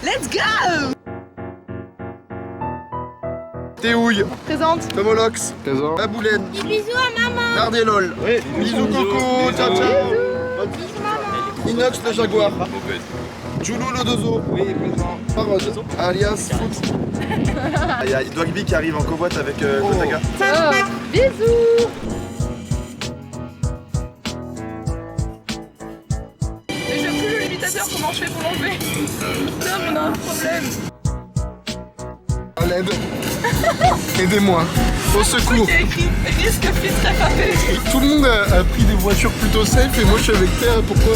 Let's go! Théouille. Présente. Tomolox. Présent. Aboulène. Bisous à maman. Nardélol. Oui. Bisous Coco. Ciao ciao. Inox le Jaguar. Joulou le Dozo. Oui, présent. Parode. Alias Foot. Il y a Dogby qui arrive en covoite avec Kotaga. Bisous. Mais je veux plus le limitateur, comment je fais pour l'enlever? Non, on a un problème. À l'aide. Aidez-moi. Au secours. Il y a écrit risque filtré frappé. Tout le monde a pris des voitures plutôt safe et moi je suis avec terre. Pourquoi?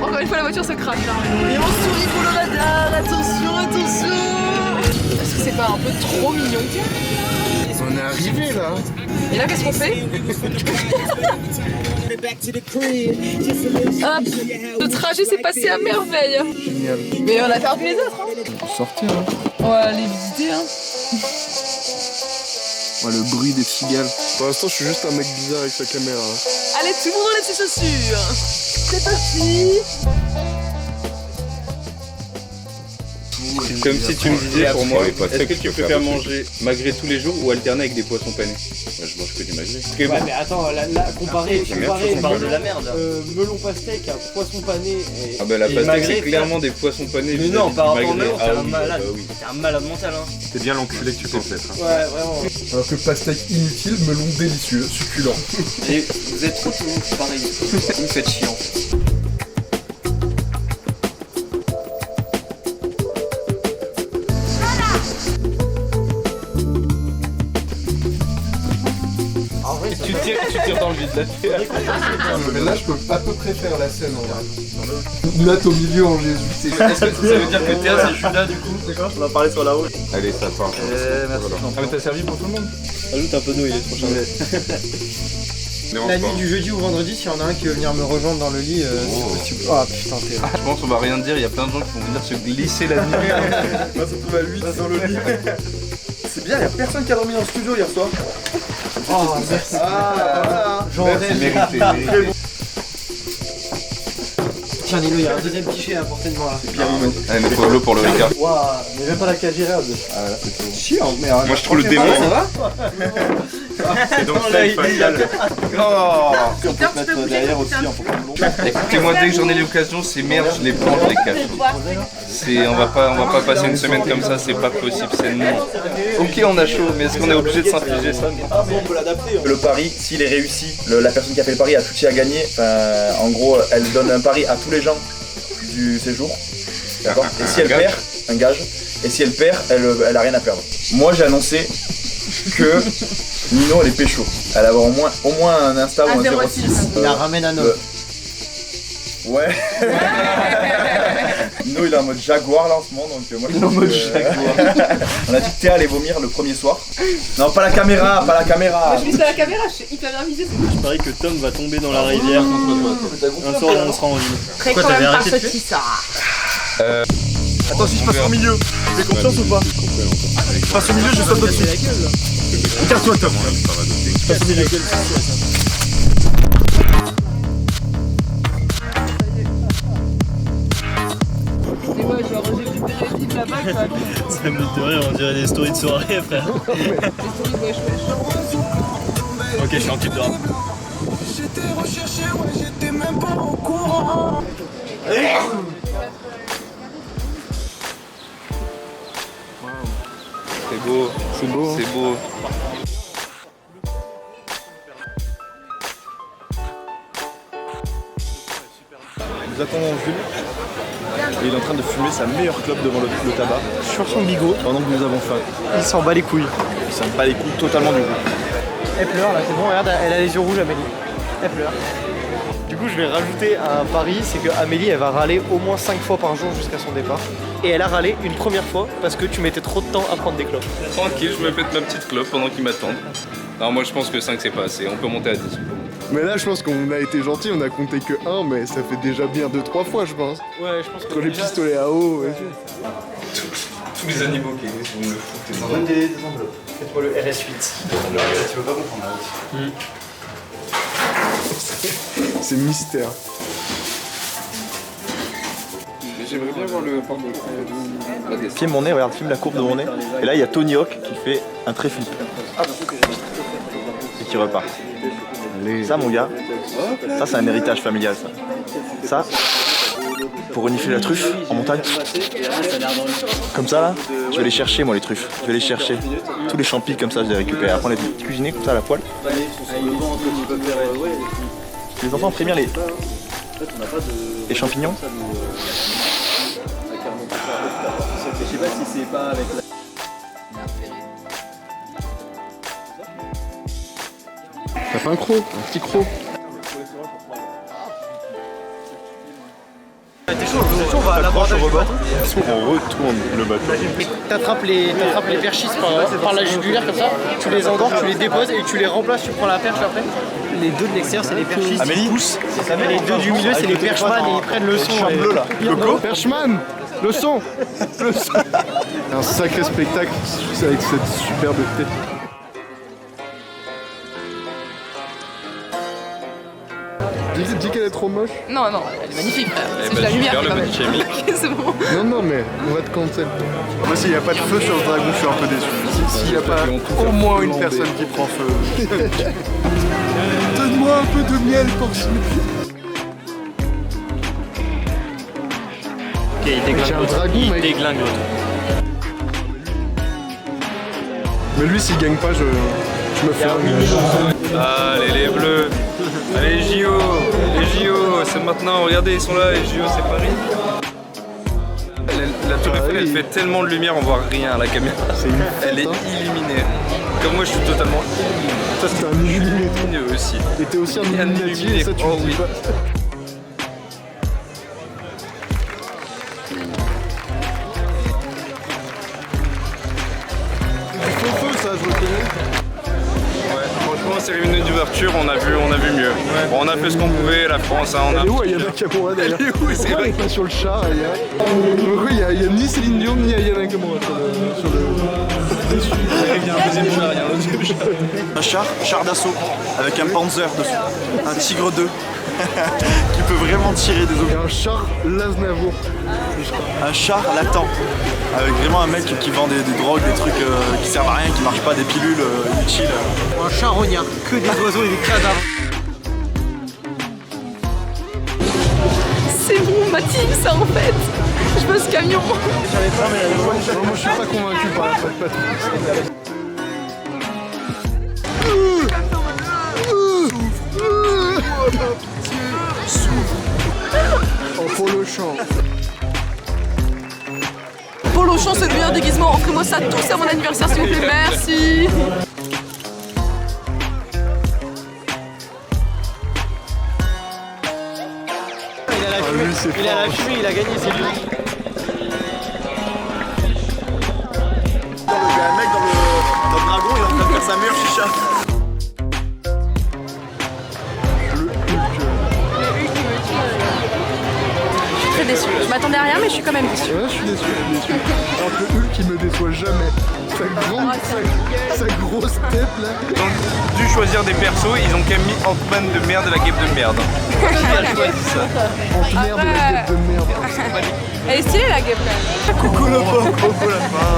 Encore une fois, la voiture se crache. Et on sourit pour le radar, attention, attention! Est-ce que c'est pas un peu trop mignon? On est arrivé là. Et là, qu'est-ce qu'on fait? Hop, le trajet s'est passé à merveille. Génial. Mais on a perdu les autres. Hein. Pour sortir. Hein. On va aller visiter. Hein. Ouais, le bruit des cigales. Pour l'instant, je suis juste un mec bizarre avec sa caméra. Hein. Allez, tout le monde enlève ses chaussures. C'est parti. Comme si tu me disais pour moi, est-ce que tu préfères manger magret tous les jours ou alterner avec des poissons panés? Moi je mange que du magret. Ouais mais attends, là comparer on parle de la merde. Melon pastèque à poisson pané et Ah bah la et pastèque magret, c'est clairement des poissons panés. Mais non, par rapport au magret. melon, t'es Ah un oui, malade. bah oui. T'es un malade mental hein. C'est bien l'enculé que tu penses être. Ouais vraiment. Alors que pastèque inutile, melon délicieux, succulent. Et vous êtes trop tous pareil. Vous me faites chier en fait. Tu tires dans le vide là. Mais là, je peux à peu près faire la scène en vrai. Nat au milieu en Jésus. Est-ce que ça veut dire que Théa c'est Judas du coup? On va parler sur la route. Allez ça part. Merci. Ah mais t'as servi pour tout le monde? Ajoute un peu d'eau, il est trop chargé. La nuit du jeudi ou vendredi, s'il y en a un qui veut venir me rejoindre dans le lit, c'est possible. Oh putain, t'es là. Je pense qu'on va rien dire, il y a plein de gens qui vont venir se glisser la nuit. Moi, ça trouve à 8 dans le lit. C'est bien, il y a personne qui a dormi dans le studio hier soir. Oh, merci. Ah, J'en C'est rêve. mérité. Tiens, Nilo, il y a un deuxième pichet à portée de moi là. Allez, mais Pablo pour le Ricard. Waouh, mais même pas la cage irréable. Ah, là, c'est tout. Chiant, merde. Moi je trouve le démon. Ça va? C'est donc ça il facial. Oh. Peter, tu peux bouger derrière ton aussi putain. en fonction de Écoutez-moi, dès que j'en ai l'occasion, ces merdes, je les prends, je les cache. On va pas passer une semaine comme ça, c'est pas possible, c'est non. Ok, on a chaud, mais est-ce qu'on est obligé de s'infliger ça? on peut l'adapter. Le pari, s'il est réussi, la personne qui a fait le pari a tout à gagner. En gros, elle donne un pari à tous les gens du séjour. D'accord. Et si elle perd, un gage. Et si elle perd, elle a rien à perdre. Moi, j'ai annoncé que Nino, elle est pécho. Elle va avoir au moins un Insta ou un 06. Il la ramène à 9. Ouais. Nino, il est en mode Jaguar là en ce moment, donc moi je pense que- On a dit que Théa allait vomir le premier soir. Non, pas la caméra, pas la caméra. Moi, je vis sur la caméra, je suis hyper bien visée. Je parie que Tom va tomber dans la rivière. Un soir on sera en ville. Très quand même pas petit ça. Attends, si je passe au milieu, tu fais confiance ou pas? Je passe au milieu, je saute au-dessus. Regarde-toi, Tom. Et moi, genre, j'ai récupéré le livre là-bas, quoi. Ça me fait rire, on dirait des stories de soirée frère. Les stories, wesh, wesh. Ok, je suis en clip de rap. C'est beau, c'est beau, c'est beau. Nous attendons Jules. Et il est en train de fumer sa meilleure clope devant le tabac Sur son bigot, pendant que nous avons faim. il s'en bat les couilles. Ça me bat les couilles totalement du coup. Elle pleure là, c'est bon, regarde, elle a les yeux rouges Amélie. Elle pleure. Du coup je vais rajouter un pari, c'est que Amélie elle va râler au moins 5 fois par jour jusqu'à son départ. Et elle a râlé une première fois parce que tu mettais trop de temps à prendre des clopes. Tranquille, je me pète ma petite clope pendant qu'ils m'attendent. Non, moi je pense que 5 c'est pas assez, on peut monter à 10. Mais là, je pense qu'on a été gentil, on a compté que 1, mais ça fait déjà bien 2-3 fois, je pense. Ouais, je pense que Quand les pistolets à eau et Tous les animaux qui existent, vous me le foutez. Donne des enveloppes. Faites-moi le RS8. Tu veux pas comprendre là. c'est mystère. J'aimerais bien voir le porte Filme mon nez, regarde, filme la courbe de mon nez. Et là, il y a Tony Hawk qui fait un très flip. Et qui repart. Ça, mon gars, ça, c'est un héritage familial, ça. Ça, pour renifler la truffe en montagne. Comme ça, là, je vais les chercher, moi, les truffes. Je vais les chercher. Tous les champis, comme ça, je les récupère. Après, on les cuisiner comme ça à la poêle. Les enfants prémirent les champignons. Je sais pas si c'est pas avec la... T'as pas un croc, un petit croc. T'es chaud, on va à l'abordage du bateau. On retourne le bateau. T'attrapes les perchis par la jugulaire comme ça, tu les endors, tu les déposes et tu les remplaces, tu prends la perche après. Les deux de l'extérieur c'est les perchis qui poussent, et les deux du milieu c'est les perchman et ils prennent le son. bleu là. Coco Perchman, le son. Un sacré spectacle avec cette superbe tête. Dis qu'elle est trop moche. Non, non, elle est magnifique, frère. C'est de la lumière qui va mettre. Ok, c'est bon. Non, mais on va te cancel. Moi, s'il n'y a pas de feu sur le dragon, je suis un peu déçu. S'il n'y a pas au moins une personne qui prend feu. Donne-moi un peu de miel pour ce. Ok, il déglingue un dragon, il mec. déglingue l'autre. Mais lui, s'il gagne pas, je me fais un Allez les bleus. Allez les JO, c'est maintenant, regardez, ils sont là, les JO, c'est Paris. La tour Eiffel, elle fait tellement de lumière, on voit rien à la caméra. Elle est illuminée. Comme moi, je suis totalement Ça, c'est un illuminé. illuminé aussi. Et t'es aussi un illuminati, et ça, tu Oh le dis oui. pas. Du feu, ça, je reconnais. Ouais, franchement, cérémonie d'ouverture, on a vu mieux. Bon, on a fait ce qu'on pouvait, la France, hein, on a... Elle est où Ayana Kamura d'ailleurs? Elle est où, c'est Pourquoi vrai elle est pas sur le char, Ayana? Pourquoi il y a ni Céline Dion ni Ayana Kamura sur le... Il y a un deuxième char, Un char d'assaut, avec un Panzer dessus. Un Tigre 2, qui peut vraiment tirer des Il y objets. a un char Laznavour. Un char latent, avec vraiment un mec qui vend des drogues, des trucs qui servent à rien, qui marchent pas, des pilules inutiles. Un charognard, que des oiseaux et des cadavres. C'est bon, ma team, ça en fait. Je veux ce camion. Non, moi je suis pas convaincu par la patrouille. En polo champ. Polo champ, c'est le meilleur déguisement. Offrez-moi ça tous à mon anniversaire, s'il vous plaît. Merci. Il a la fumée, lui, c'est il a fort. la fumée, il a gagné, c'est lui. Il y a un mec dans le dragon, il est en train de faire sa meilleure chicha. Je suis très déçue. Je m'attendais à rien, mais je suis quand même déçue. Ouais, je suis déçu. Alors que Hulk, il me déçoit jamais. Sa grosse tête là. Ils ont dû choisir des persos, ils ont quand même mis Ant-Man de merde et la guêpe de merde. Qui a choisi ça? En merde, la tête de merde. Elle est stylée, la guêpe, quand même. Coucou le pauvre, coucou la fin.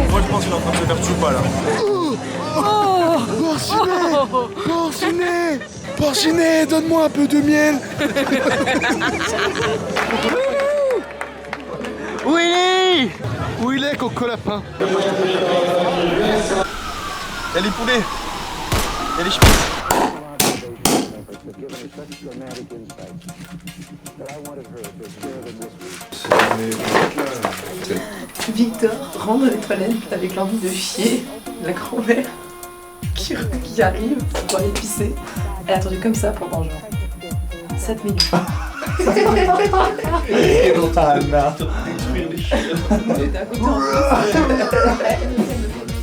Moi je pense qu'il est en train de se faire choupa là. Porcinet Porcinet, donne-moi un peu de miel. Où il est? Où il est, Coco Lapin? Il y a les poulets. Il y a les ch'pis. Victor rentre dans les toilettes avec l'envie de chier. La grand-mère qui arrive pour aller pisser. Elle a attendu comme ça pendant genre 7 minutes.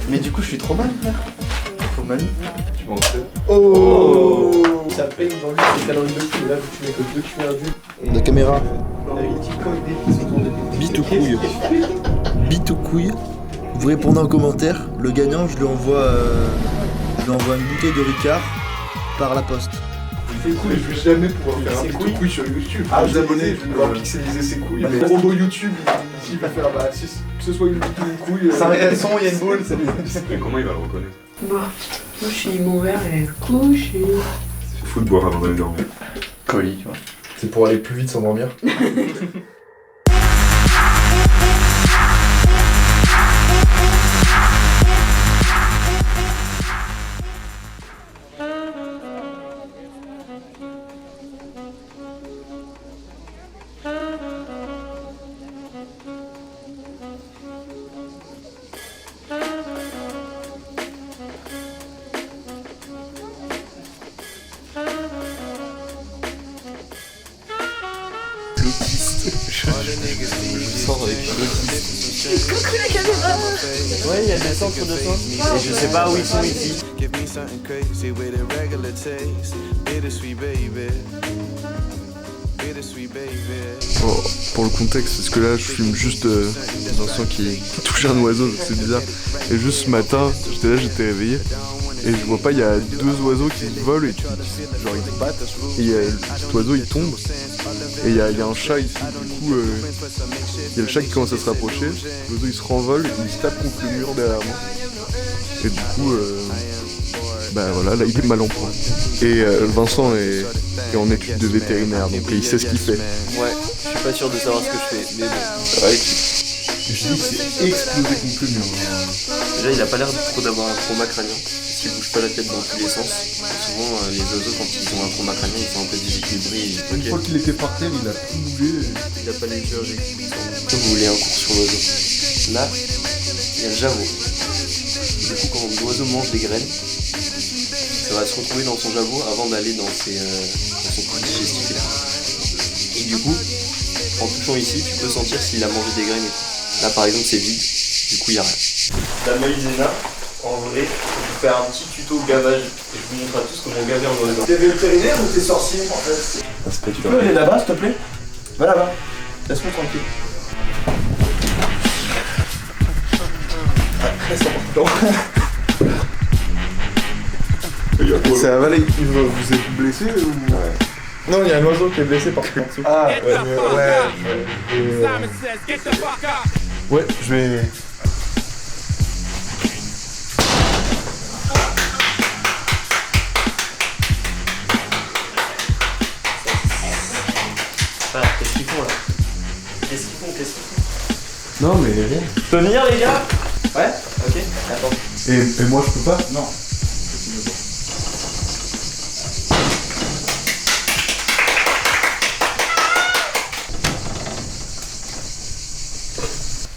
Mais du coup je suis trop mal. Faut mal. Tu m'en sais. Oh ça paye dans lui ses calories de fou. Là, tu mets que 2 cuillères d'huile. La caméra. Avec une petite coque d'épices autour des Bite ou couille. Bite ou couille. Vous répondez en commentaire. Le gagnant, je lui envoie une bouteille de Ricard par la poste. Ses couilles, je vais jamais pouvoir faire un bite ou couille sur YouTube. Ah, Les abonnés, je vais devoir pixeliser ses couilles. Mais robot YouTube, il va faire que ce soit une bite ou une couille. Ça arrête le son, il y a une boule. Mais comment il va le reconnaître? Bon, moi je suis mon verre et couché. C'est fou de boire avant d'aller dormir. Colique. C'est pour aller plus vite s'endormir. Ouais, il y a des centres de soins. Et je sais pas où ils sont ici. Pour le contexte, parce que là je filme juste dans un son qui touche un oiseau, c'est bizarre. Et juste ce matin, j'étais réveillé. Et je vois pas, il y a 2 oiseaux qui volent et genre ils se battent. Et cet oiseau il tombe. Et il y a un chat ici, du coup il y a le chat qui commence à se rapprocher. L'oiseau il se renvole, il se tape contre le mur derrière moi. Et du coup, bah voilà, là il est mal en point. Et Vincent est en études de vétérinaire, donc il sait ce qu'il fait. Ouais, je suis pas sûr de savoir ce que je fais, mais bon. Je dis que c'est explosé contre le mur. Déjà, il a pas l'air trop d'avoir un trauma crânien, parce qu'il bouge pas la tête dans tous les sens. Souvent, les oiseaux, quand ils ont un trauma crânien, ils sont un peu déséquilibrés. Une fois qu'il était par terre, il a tout bougé. Il a pas les yeux injectés. Vous voulez un cours sur l'oiseau. Là, il y a le javot. Du coup, quand l'oiseau mange des graines, ça va se retrouver dans son javot avant d'aller dans son trou digestif. Et du coup, en touchant ici, tu peux sentir s'il a mangé des graines et tout. Là, par exemple, c'est vide, du coup, il n'y a rien. La maïzena, en vrai, je vais vous faire un petit tuto gavage et je vous montre à tous comment gaver un oiseau. T'es vétérinaire ou t'es sorcier en fait? Tu peux aller là-bas s'il te plaît? Va là-bas. Laisse-moi tranquille. C'est avalé. Vous êtes blessé ou... Non, il y a un oiseau qui est blessé par contre en dessous. Ah, ouais, je vais... Ah, qu'est-ce qu'ils font là? Qu'est-ce qu'ils font? Non mais rien. Je peux venir les gars? Ouais? Ok, attends. Et moi je peux pas? Non.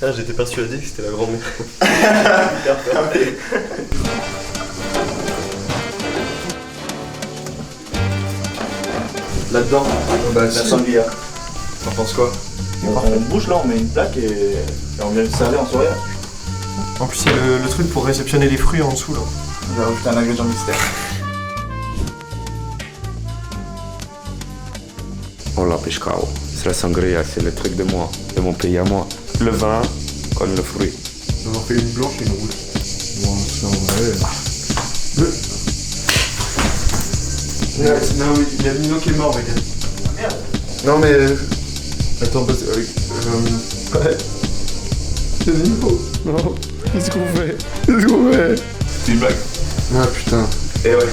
Ah, j'étais persuadé que c'était la grand-mère. Là-dedans, Bah la sangria. T'en penses quoi? On bouge là, on met une plaque et on vient le servir en soirée. En plus, il y a le truc pour réceptionner les fruits en dessous là. On va rajouter un ingrédient mystère. Hola pescado. C'est la sangria, c'est le truc de moi, de mon pays à moi. Le vin comme le fruit. On en fait une blanche et une rouge. Bon, c'est en vrai... Non, mais il y a Nino qui est mort, mec. Merde. Non mais... Attends, parce que... Ouais. C'est Nino. Non. Qu'est-ce qu'on fait? Qu'est-ce qu'on fait? C'est une blague. Ah putain. Et ouais.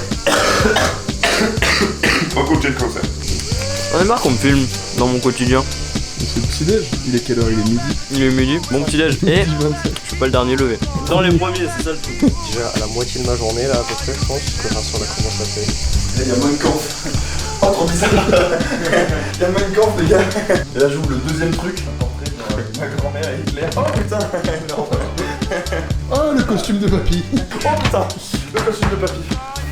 On continue le concert. On est marre qu'on me filme dans mon quotidien. C'est le petit-déj. Il est quelle heure? Il est midi. Il est midi, bon petit-déj. Et je suis pas le dernier levé. Dans les premiers, c'est ça le truc. Déjà à la moitié de ma journée là, à peu près, je pense que Vincent a commencé à faire. Il y a moins de camp. Oh, trop bizarre. Il y a moins de camp, les gars. Et là, j'ouvre le deuxième truc. Ma grand-mère et Hitler. Oh putain. Non. Oh, le costume de papy. Oh putain. Le costume de papy.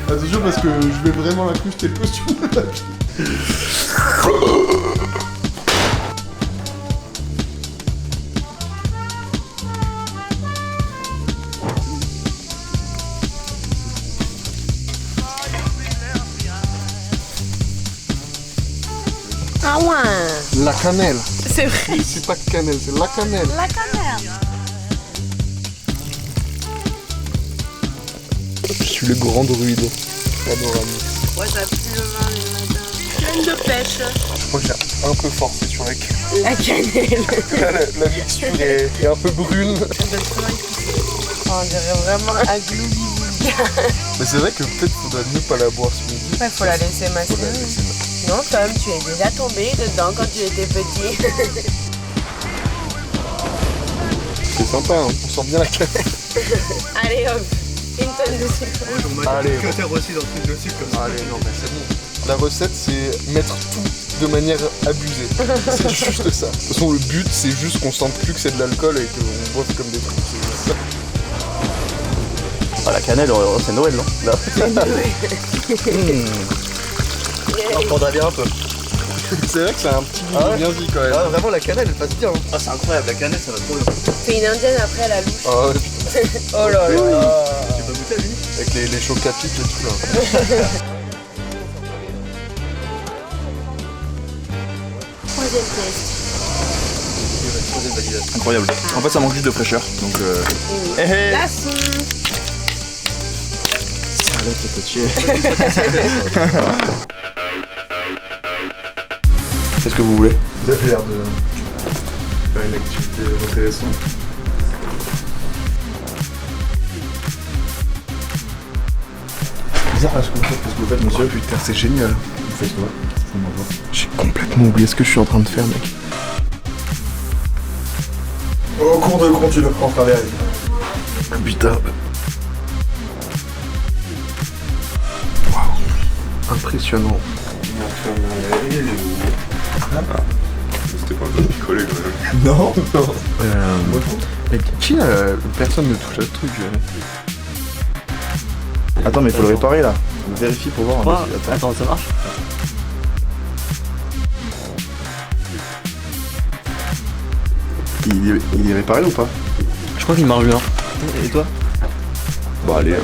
Attention parce que je vais vraiment incruster le costume de papy. La cannelle. C'est vrai. C'est pas cannelle, c'est la cannelle. La cannelle. Je suis le grand druide. Panoramix. Ouais, ça pue le vin les matins. Pleine de pêche. Je crois que j'ai un peu forcé sur la cannelle. La cannelle. La mixture est un peu brune. On dirait vraiment un glooby. Mais c'est vrai que peut-être faudrait mieux pas la boire ce midi. Ouais, faut la laisser macérer. Non, Tom, tu es déjà tombé dedans quand tu étais petit. C'est sympa, hein. On sent bien la cannelle. Allez hop, une tonne de sucre. Allez, Cutter aussi dans le truc de sucre comme ça. allez, non mais c'est bon. La recette, c'est mettre tout de manière abusée. C'est juste ça. De toute façon, le but, c'est juste qu'on sente plus que c'est de l'alcool et qu'on boive comme des trucs. C'est juste ça. Ah, la cannelle, c'est Noël, non? On prendra bien un peu. C'est vrai que c'est un petit goût bien dit quand même. Ah, vraiment, la cannelle, elle passe bien. Ah, c'est incroyable, la cannelle, ça va trop bien. C'est une indienne après à la louche. Ah ouais, putain. Oh là là. Tu peux goûter, lui? Avec les chocs à pic et tout là. Troisième test. Incroyable. En fait, ça manque juste de fraîcheur. Donc, Glaçon. Qu'est-ce que vous voulez? Vous avez l'air de faire une activité intéressante. Bizarre ce que vous faites, monsieur. Putain, c'est génial. Vous faites quoi? J'ai complètement oublié ce que je suis en train de faire, mec. Au cours de continue en travers. Putain. Waouh. Impressionnant. C'était pas un peu picolé quand même. Non, non. Mais qui personne ne touche à ce truc. Attends, mais il faut le réparer là. On vérifie pour voir. Attends, ça marche? Il est réparé ou pas? Je crois qu'il marche bien. Et toi? Bon allez.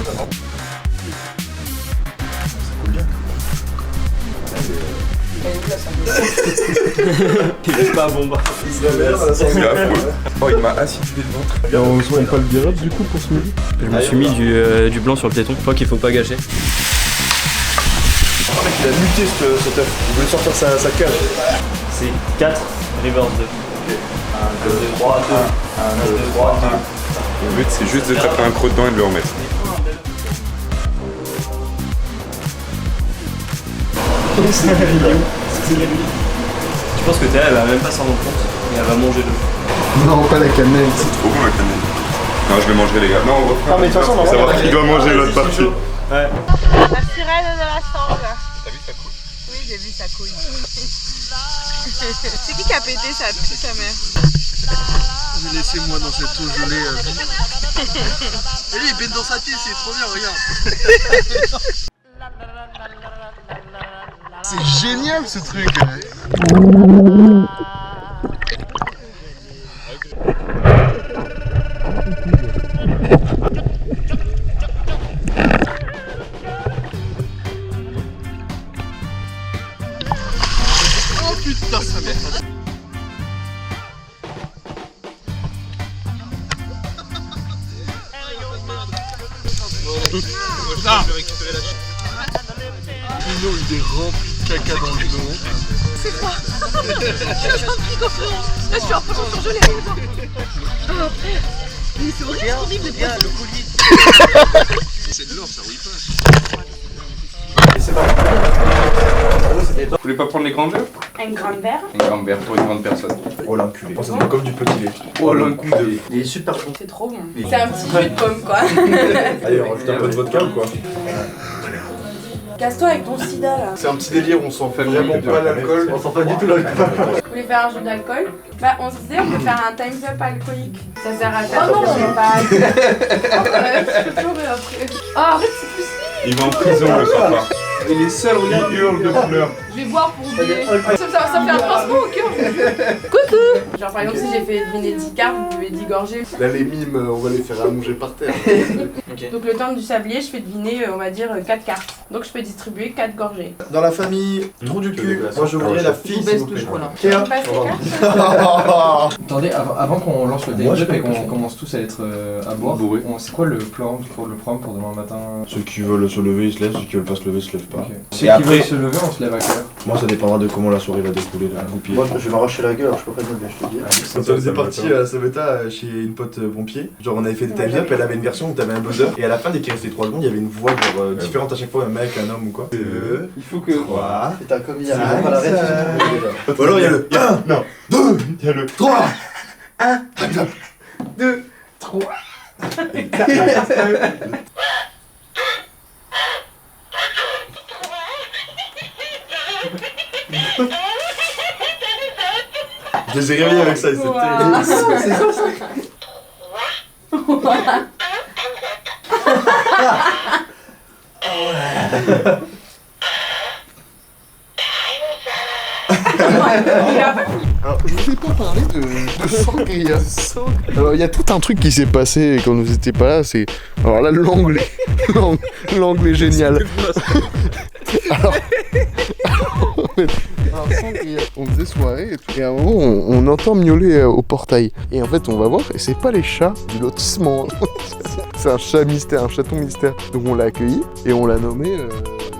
Il est pas bon, bah. C'est affreux. Oh il m'a acidulé le ventre. On se prend pas le birop du coup pour ce midi? Je me suis mis du blanc sur le téton. Je crois qu'il faut pas gâcher. Il a muté cet œuf. Il voulait sortir sa cage. C'est 4 reverse 2. 1, 2, 3, 2. 1, 2, 3, 2. Le but c'est juste de taper un croc dedans et de le remettre. Tu penses que Théa elle va même pas s'en rendre compte et elle va manger le. Non, pas la cannelle. C'est trop bon la cannelle. Non je le mangerai les gars. Non on va faire. Ah, mais de toute façon, on va savoir voir qui doit manger l'autre partie. Ouais. La sirène de la sangle. T'as vu ça coule? Oui, j'ai vu ça couille. C'est qui a pété sa mère? Laissez-moi dans cette eau gelée. Et lui il pète dans sa pied, c'est trop bien, regarde. C'est génial ce truc. Oh putain, ça merde. Pino il est rempli de caca dans le dos. C'est quoi? Je suis en train de surgeler. Mais c'est horrible les poissons. Le coulis. C'est de l'or, ça rouille pas. Vous voulez pas prendre les grands verres? Un grand verre. Un grand verre pour une grande personne. Oh l'enculé. Ça devient comme du petit lait. Oh l'enculé. Il est super bon. C'est trop bon. C'est un petit jus de pomme quoi. Allez, on rajoute un peu de vodka ou quoi? Casse-toi avec ton sida là. C'est un petit délire, on s'en fait vraiment pas l'alcool. On sent pas du tout l'alcool. Vous voulez faire un jeu d'alcool? Bah on se disait on peut faire un time's up alcoolique. Ça sert à faire pas. Je peux pleurer après. Oh arrête c'est plus si. Il va en prison le soir. Et les seuls, regarde, Il hurle de pleurs. Je vais boire pour oublier. Ça fait un pincement au cœur. Coucou. Genre par exemple si j'ai fait deviner 10 cartes, vous pouvez 10 gorgées. Là les mimes, on va les faire allonger par terre. Ok. Donc le temple du sablier, je fais deviner, on va dire, 4 cartes. Donc je peux distribuer 4 gorgées. Dans la famille, trou du cul, moi je voudrais la fille, s'il vous plaît. On passe les cartes. Attendez, avant qu'on lance le day et qu'on commence tous à être à boire, c'est quoi le plan pour demain matin? Ceux qui veulent se lever, ils se lèvent, ceux qui veulent pas se lever, se lèvent pas. Ceux qui veulent se lever, on se lève à quelle heure? Moi ça dépendra de comment la soirée va découler, de goupiller. Moi je vais m'arracher la gueule, alors je peux pas dire bien, je te dis. Quand on était parti à Sameta chez une pote pompier, genre on avait fait des time up, elle avait une version où t'avais un buzzer, et à la fin dès qu'il restait 3 secondes, il y avait une voix genre différente à chaque fois, un mec, un homme ou quoi. Il faut que... 3. Putain, comme il y a un à la reine. Ou alors il y a le 1, non, 2, il y a le 3. 1, 2, 3. Je les ai réveillés avec ça, c'était terrible. C'est ça, Alors, je voulais pas parler de sangria. Alors, il y a tout un truc qui s'est passé quand vous étiez pas là, c'est... Alors là, l'angle est génial. Alors, sangria, on faisait soirée et tout, et à un moment, on entend miauler au portail. Et en fait, on va voir, et c'est pas les chats du lotissement. C'est un chat mystère, un chaton mystère. Donc on l'a accueilli, et on l'a nommé...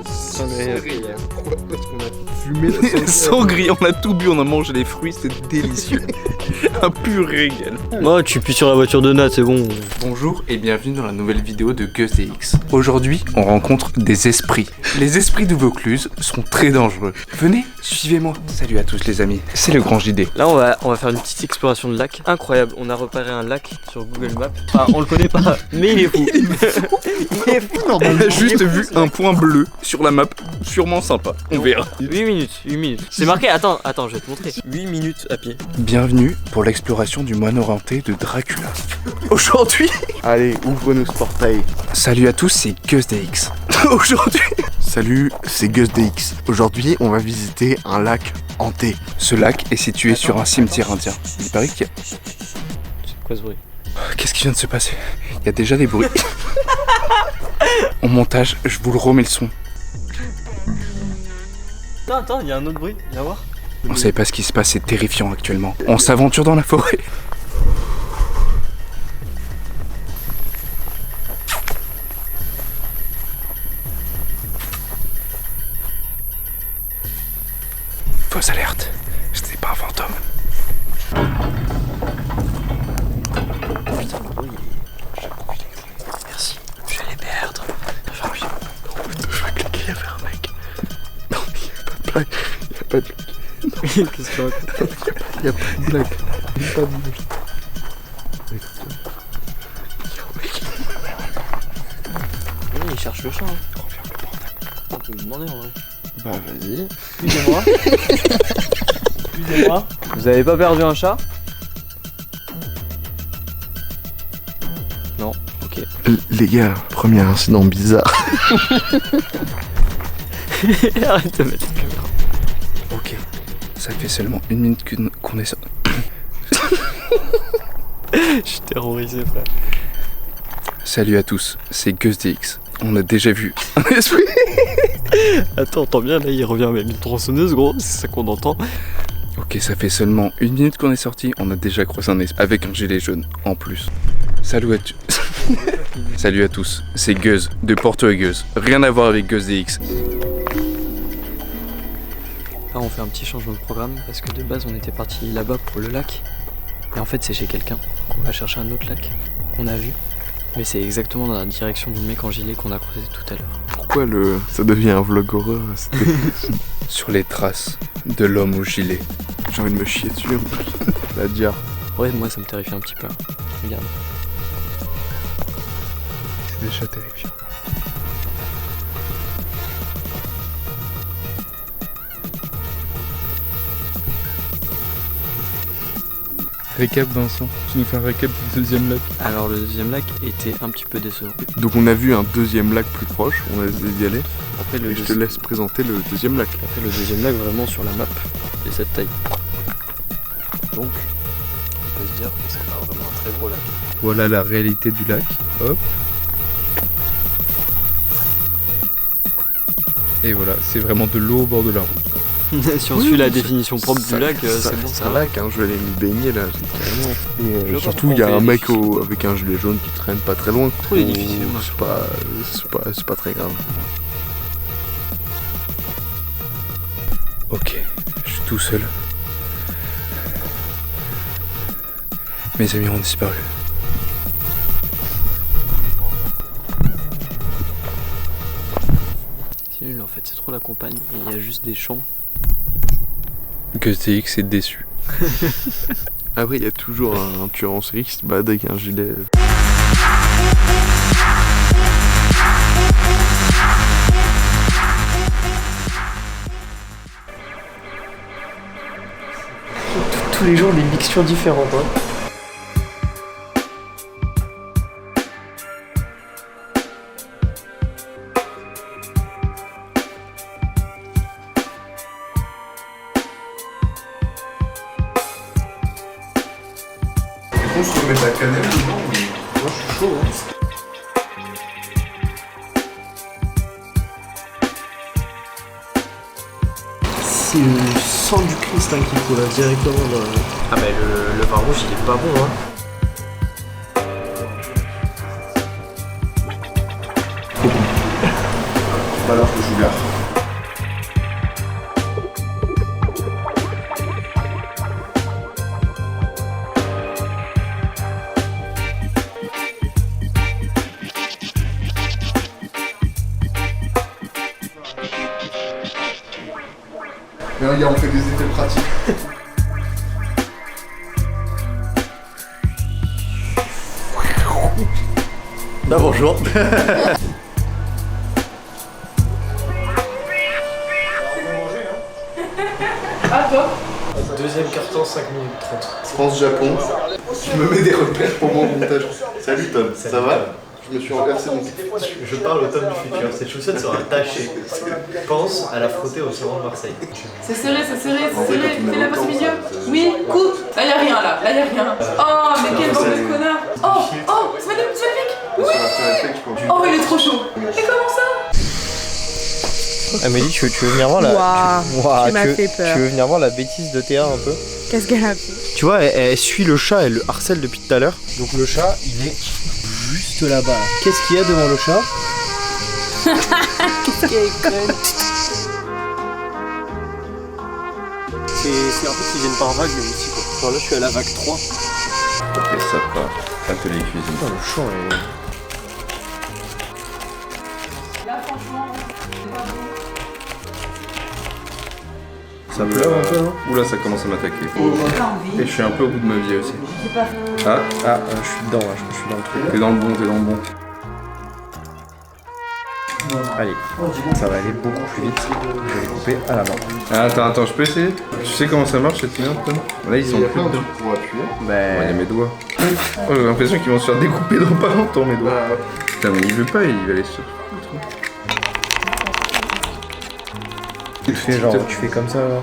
Sangria. Pourquoi? Parce qu'on a fumé la Sangria, on a tout bu, on a mangé les fruits, c'était délicieux. Un pur régal. Moi, tu puis sur la voiture de Nat, c'est bon. Bonjour et bienvenue dans la nouvelle vidéo de GusDX. Aujourd'hui, on rencontre des esprits. Les esprits de Vaucluse sont très dangereux. Venez, suivez-moi. Salut à tous les amis, c'est le grand JD. Là, on va faire une petite exploration de lac. Incroyable, on a repéré un lac sur Google Maps. Enfin, on le connaît pas, mais il est fou. Il est fou, normalement. On a juste vu un point bleu sur la map, sûrement sympa. On verra. 8 minutes. C'est marqué, attends, je vais te montrer. 8 minutes à pied. Bienvenue pour l'exploration du moine hanté de Dracula. Aujourd'hui... Allez, ouvre-nous ce portail. Salut à tous, c'est GusDX. Aujourd'hui... Salut, c'est GusDX. Aujourd'hui, on va visiter un lac hanté. Ce lac est situé sur un cimetière indien. Il paraît qu'il y a... C'est quoi ce bruit? Qu'est-ce qui vient de se passer? Il y a déjà des bruits. En montage, je vous le remets le son. Attends, il y a un autre bruit, viens voir. On savait pas ce qui se passe, c'est terrifiant actuellement. On s'aventure dans la forêt. Fausse alerte, c'était pas un fantôme. Putain, le bruit, merci, je vais les perdre. Enfin, oui. Je vais cliquer, il y avait un mec. Non, il n'y a pas de blague. Il n'y a pas de blague. Qu'est-ce que tu racontes? Il n'y a pas de blague. Il n'y a pas de blague. Oui, il cherche le chat. On peut lui demander en vrai. Bah vas-y. Excusez-moi. Excusez-moi. Vous avez pas perdu un chat? Non, ok. Les gars, premier incident bizarre. Arrête de mettre la caméra. Ok, ça fait seulement 1 minute qu'on est... Je suis terrorisé, frère. Salut à tous, c'est GusDX. On a déjà vu un esprit. Attends, entends bien, là il revient avec une tronçonneuse, gros, c'est ça qu'on entend. Ok, ça fait seulement 1 minute qu'on est sorti, on a déjà croisé un esprit avec un gilet jaune en plus. Salut à tous. Salut à tous, c'est Gus de Porto Gus. Rien à voir avec GusDX. Là on fait un petit changement de programme parce que de base on était parti là-bas pour le lac. Et en fait c'est chez quelqu'un. On va chercher un autre lac qu'on a vu. Mais c'est exactement dans la direction du mec en gilet qu'on a croisé tout à l'heure. Pourquoi ça devient un vlog horreur? Sur les traces de l'homme au gilet. J'ai envie de me chier dessus. La diar. Ouais, moi ça me terrifie un petit peu. Regarde. C'est déjà terrifiant. Récap Vincent, tu nous fais un récap du deuxième lac. Alors le deuxième lac était un petit peu décevant. Donc on a vu un deuxième lac plus proche, on a essayé d'y aller. Après, Et je te laisse présenter le deuxième lac. Après le deuxième lac vraiment sur la map et cette taille. Donc on peut se dire que c'est pas vraiment un très gros lac. Voilà la réalité du lac. Hop. Et voilà, c'est vraiment de l'eau au bord de la route. Si on suit la définition propre du lac, c'est bon, c'est un lac, hein, je vais aller me baigner là, carrément. Et surtout, il y a un mec avec un gilet jaune qui traîne pas très loin. Trop difficile, c'est pas très grave. Ok, je suis tout seul. Mes amis ont disparu. C'est nul en fait, c'est trop la campagne et il y a juste des champs. GuzDX est déçu. Après, il y a toujours un tueur en série qui se balade avec un gilet. Tous les jours des mixtures différentes. Hein. On se remet de la cannelle dedans, mais moi je suis chaud. Hein. C'est le sang du Christ hein, qu'il faut là directement dans le... Ah bah le vin rouge il est pas bon hein. Pas l'heure que je gare. Mais regarde, on fait des effets pratiques. Ah bonjour. Ah toi? Deuxième carton 5 minutes 30. France-Japon. Tu me mets des repères pour mon montage. Salut Tom, ça va? Je me suis renversé mon... Je parle au Tom du futur. Cette chaussette sera tachée. Pense à la frotter au savon de Marseille. C'est serré, c'est serré, c'est serré. Fais la passe milieu. Oui, coupe. Là y'a rien là, y'a rien. Oh mais quel bande de connard. Oh, c'est magnifique. Oui. Oh il est trop chaud. Mais comment ça? Amélie, tu veux venir voir Waouh, tu m'as fait peur. Tu veux venir voir la bêtise de Théa un peu? Qu'est-ce qu'elle a fait? Tu vois, elle suit le chat, elle le harcèle depuis tout à l'heure. Donc le chat, il est juste là-bas. Qu'est-ce qu'il y a devant le chat? Qu'est-ce qu'elle est conne. C'est en fait, ils viennent par vague, mais aussi quoi. Genre là, je suis à la vague 3. Ok, ça part. Atelier cuisine. Putain, le champ est... Là franchement, Ça pleure un peu, non? Oula, ça commence à m'attaquer. Et je suis un peu au bout de ma vie aussi. Ah, je suis dedans, là, je suis dans le truc. t'es dans le bon, t'es dans le bon. Allez, ça va aller beaucoup plus vite. Je vais les couper à la main. Ah, attends, je peux essayer? Tu sais comment ça marche cette merde, Tom? Là, ils sont plus dedans. Pour appuyer. Il y a mes doigts. Oh, j'ai l'impression qu'ils vont se faire découper dans pas longtemps, mes doigts. Putain, mais il veut pas, il va aller se... Tu fais genre, tu fais comme ça là.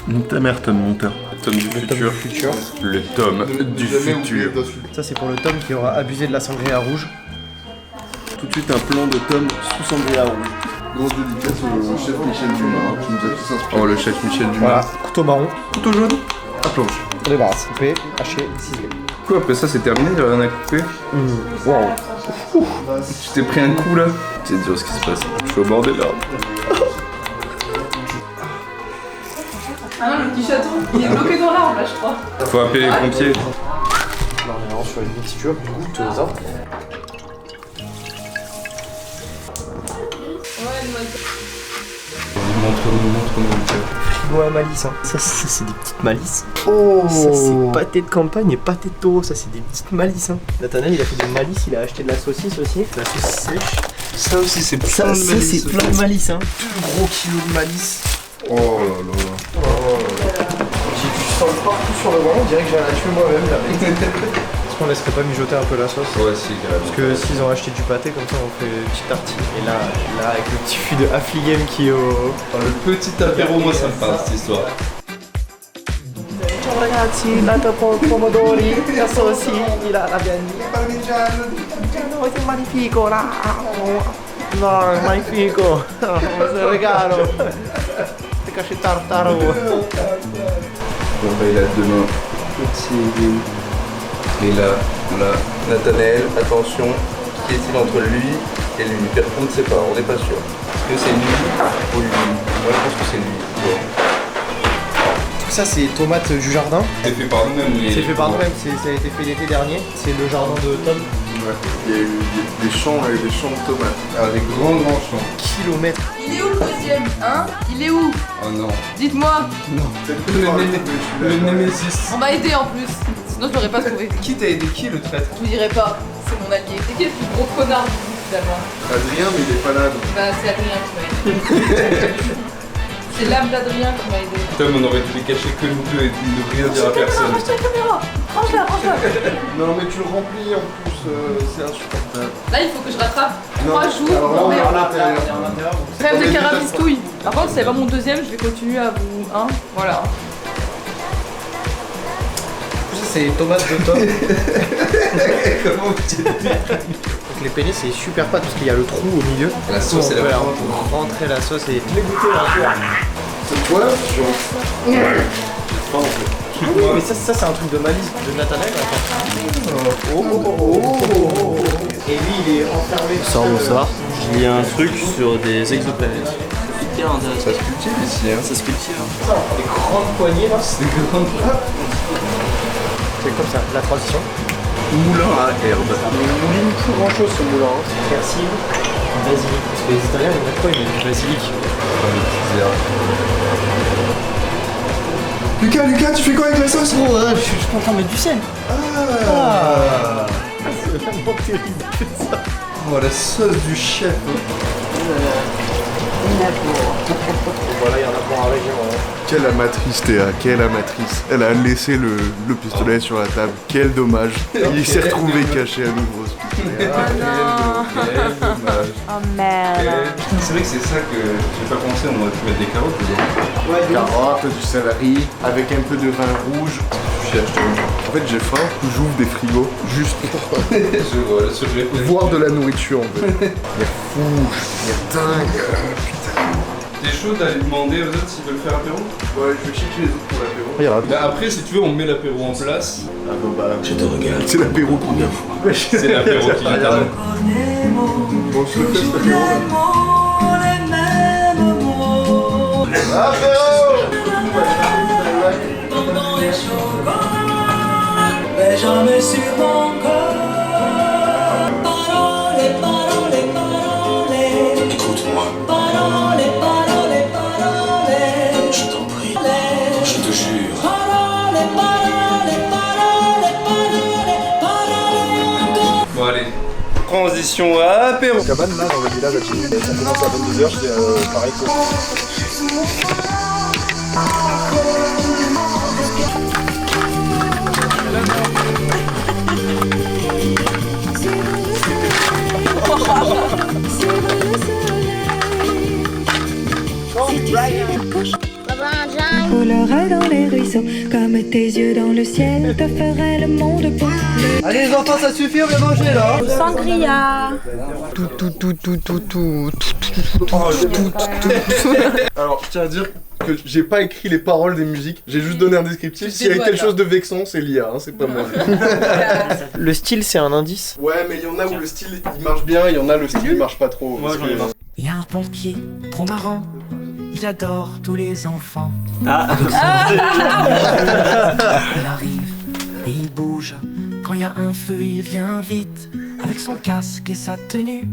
Nique ta mère, Tom Monteur. Tom du futur. Le Tom du futur. Ça c'est pour le Tom qui aura abusé de la sangria rouge. Tout de suite un plan de Tom sous sangria rouge. Grosse dédicace au chef Michel Dumas qui nous a tous inspiré. Oh, le chef Michel Dumas. Voilà, couteau marron. Couteau jaune. À planche. On débarrasse. Coupé, haché, ciselé. Quoi, après ça c'est terminé, il y a rien à couper? Wow. Tu t'es pris un coup là? C'est dur ce qui se passe. Je suis au bord des larmes. ah non le petit chaton, il est bloqué dans l'arbre là je crois. Faut appeler les pompiers. Là on est vraiment sur une mixture goûteuse. Hein. Montre-nous. Frigo à malice. Hein. Ça c'est des petites malices. Oh. Ça c'est pâté de campagne et pâté de taureau. Ça c'est des petites malices. Hein. Nathanaël il a fait des malices, il a acheté de la saucisse aussi. De la saucisse sèche. Ça aussi c'est plein Ça, de malice. c'est plein de malice. Hein. 2 gros kilos de malice. Oh là là. J'ai du sang partout sur le bras, on dirait que j'ai la tuer moi-même là. Est-ce qu'on laisserait pas mijoter un peu la sauce? Ouais, si, carrément. Parce que s'ils ont acheté du pâté, comme ça on fait une petite tartine. Et là avec le petit fût de Affligem qui est au... Le petit apéro, moi ça me parle cette histoire. Ciao ragazzi, lato pomodori, la sauce, la bianchi. Parmigiano, è magnifico là. No, magnifico. C'est regalo. C'est caché tartaro. Bon bah il a deux mains. Et là, on a Nathanaël, attention, qui est-il entre lui et lui? On ne sait pas, on n'est pas sûr. Est-ce que c'est lui ou lui? Moi je pense que c'est lui. Bon. Ça c'est tomates du jardin. C'est fait par nous-mêmes. C'est fait par nous-mêmes, ça a été fait l'été dernier. C'est le jardin de Tom. Ouais. Il y a eu des champs et des champs de tomates. Ah, des grands champs. Kilomètres. Il est où le deuxième, hein? Il est où? Oh non. Dites-moi. Non. Le Némésis. On m'a aidé en plus. Sinon je l'aurais pas trouvé. Qui t'a aidé? Qui le traître? Je vous dirai pas. C'est mon allié. C'est qui le plus gros connard du groupe finalement? Adrien, mais il est pas là. Donc. Bah c'est Adrien qui m'a aidé. C'est l'âme d'Adrien qui m'a aidé. Tom, on aurait dû les cacher que nous deux et ne rien dire à personne. Range ta caméra. Range-la, range-la. Non mais tu le remplis en plus, c'est insupportable. Là il faut que je rattrape 3 jours. Alors là on est en Crème intérieur. de carabistouille. Par contre c'est pas mon deuxième, je vais continuer à vous... Hein, voilà. C'est tomates de Tom. Comment vous dites? Donc les pénis c'est super pâte parce qu'il y a le trou au milieu. La sauce elle va rentrer la sauce et les goûter là. C'est toi Mais ça c'est un truc de malice de Nathanaël. Et lui il est enfermé. Bonsoir. Je lis un truc sur des exoplanètes. Ça se cultive ici, hein. Ça se cultive. Les grandes poignées là. C'est des grandes frappes. C'est comme ça, la transition. Moulin à herbe. Il mouline plus grand chose ce moulin. Hein. Persil, basilic. Parce que les Italiens ils mettent quoi? Ils mettent du basilic. Lucas, tu fais quoi avec la sauce? Oh, je suis en train de mettre du sel. Ah. C'est vraiment terrible ça. Oh la sauce du chef. Voilà, il y en a pour un régiment. Quelle amatrice Théa, quelle amatrice. Elle a laissé le pistolet sur la table. Quel dommage. Il s'est retrouvé caché à nouveau ce pistolet. Quel dommage. Oh merde. Putain, c'est vrai que c'est ça que j'ai pas pensé, on aurait pu mettre des carottes dedans. Ouais, carottes, du céleri, avec un peu de vin rouge. En fait j'ai faim, j'ouvre des frigos juste pour voir de la nourriture en fait. Il y a fouche, il y a dingue. T'es chaud d'aller demander aux autres s'ils veulent faire apéro? Ouais, je vais checker les autres pour l'apéro. Bah après, si tu veux, on met l'apéro en place. Ah bah, je te regarde. C'est l'apéro qui vient. C'est l'apéro qui vient. Bon, je le fais cet apéro. Mais jamais sur mon corps. Parole, parole, parole. Écoute-moi. Parole, parole, parole. Je t'en prie. Je te jure. Parole, parole, parole, parole, parole. Bon allez. Transition à apéro. Cabane là dans le village à Chili. Ça commence à 22h, c'est pareil que. Coulerait dans les ruisseaux, comme tes yeux dans le ciel te ferait le monde beau. Allez les enfants, ça suffit, on vient manger là. Sangria. Alors, je tiens à dire que j'ai pas écrit les paroles des musiques, j'ai juste donné un descriptif. S'il y a quelque chose de vexant, c'est l'IA, hein, c'est pas moi. Le style, c'est un indice. Ouais, mais il y en a où le style il marche bien, il y en a le style il marche pas trop. Moi, j'en ai marre. Il y a un pompier trop marrant. Il adore tous les enfants. Ah. Il arrive et il bouge. Quand il y a un feu, il vient vite. Avec son casque et sa tenue.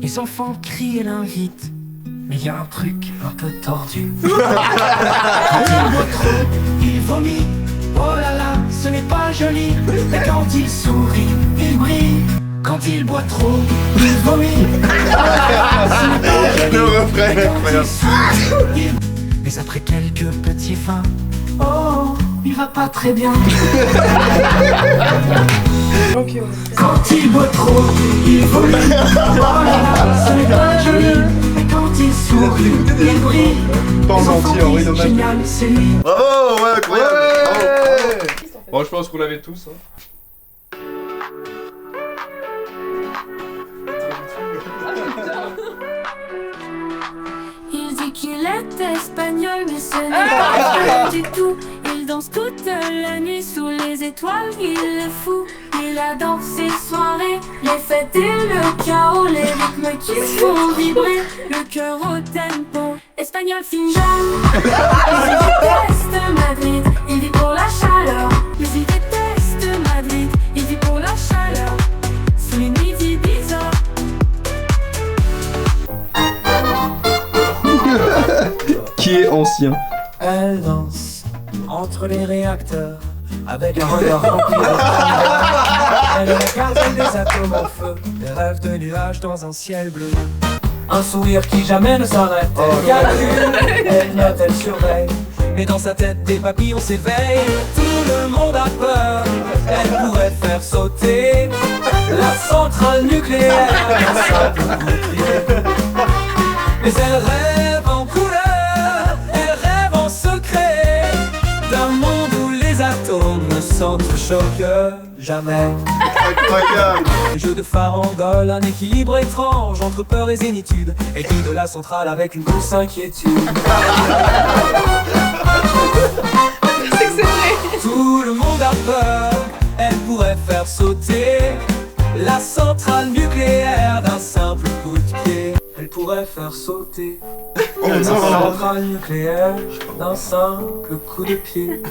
Les enfants crient et l'invitent. Mais il y a un truc un peu tordu. Quand il boit trop, il vomit. Oh là là, ce n'est pas joli. Mais quand il sourit, il brille. Quand il boit trop, il vomit. Oh là là, ce n'est pas joli. Le refrain est incroyable. Mais après quelques petits fins, oh, il va pas très bien. Quand il boit trop, il vomit. Oh là là, ce n'est pas joli. Mais quand il sourit, il brille. Pas menti, en vrai, dommage. Génial, c'est lui. Bravo, ouais, incroyable. Bon, je pense qu'on l'avait tous. Hein. ce n'est pas du tout. Il danse toute la nuit sous les étoiles, il est fou. Il adore ses soirées, les fêtes et le chaos, les rythmes qui font vibrer le cœur au tempo. Espagnol fingal, il déteste Madrid, il vit pour la chaleur. Mais il déteste Madrid, il vit pour la chaleur. Sous les nuits d'Ibiza. Qui est ancien. Elle danse entre les réacteurs avec un regard rempli de chaleur. Elle est la gardienne des atomes en feu, des rêves de nuages dans un ciel bleu. Un sourire qui jamais ne s'arrête. Elle calcule, elle note, elle surveille. Mais dans sa tête des papillons s'éveillent. Tout le monde a peur. Elle pourrait faire sauter la centrale nucléaire. Mais elle rêve en couleur, elle rêve en secret d'un monde où les atomes ne s'entrechoquent jamais. Un jeu de farandole, un équilibre étrange entre peur et zénitude. Et tout de la centrale avec une douce inquiétude. C'est que c'est vrai. Tout le monde a peur, elle pourrait faire sauter la centrale nucléaire d'un simple coup de pied. Elle pourrait faire sauter la centrale nucléaire d'un simple coup de pied.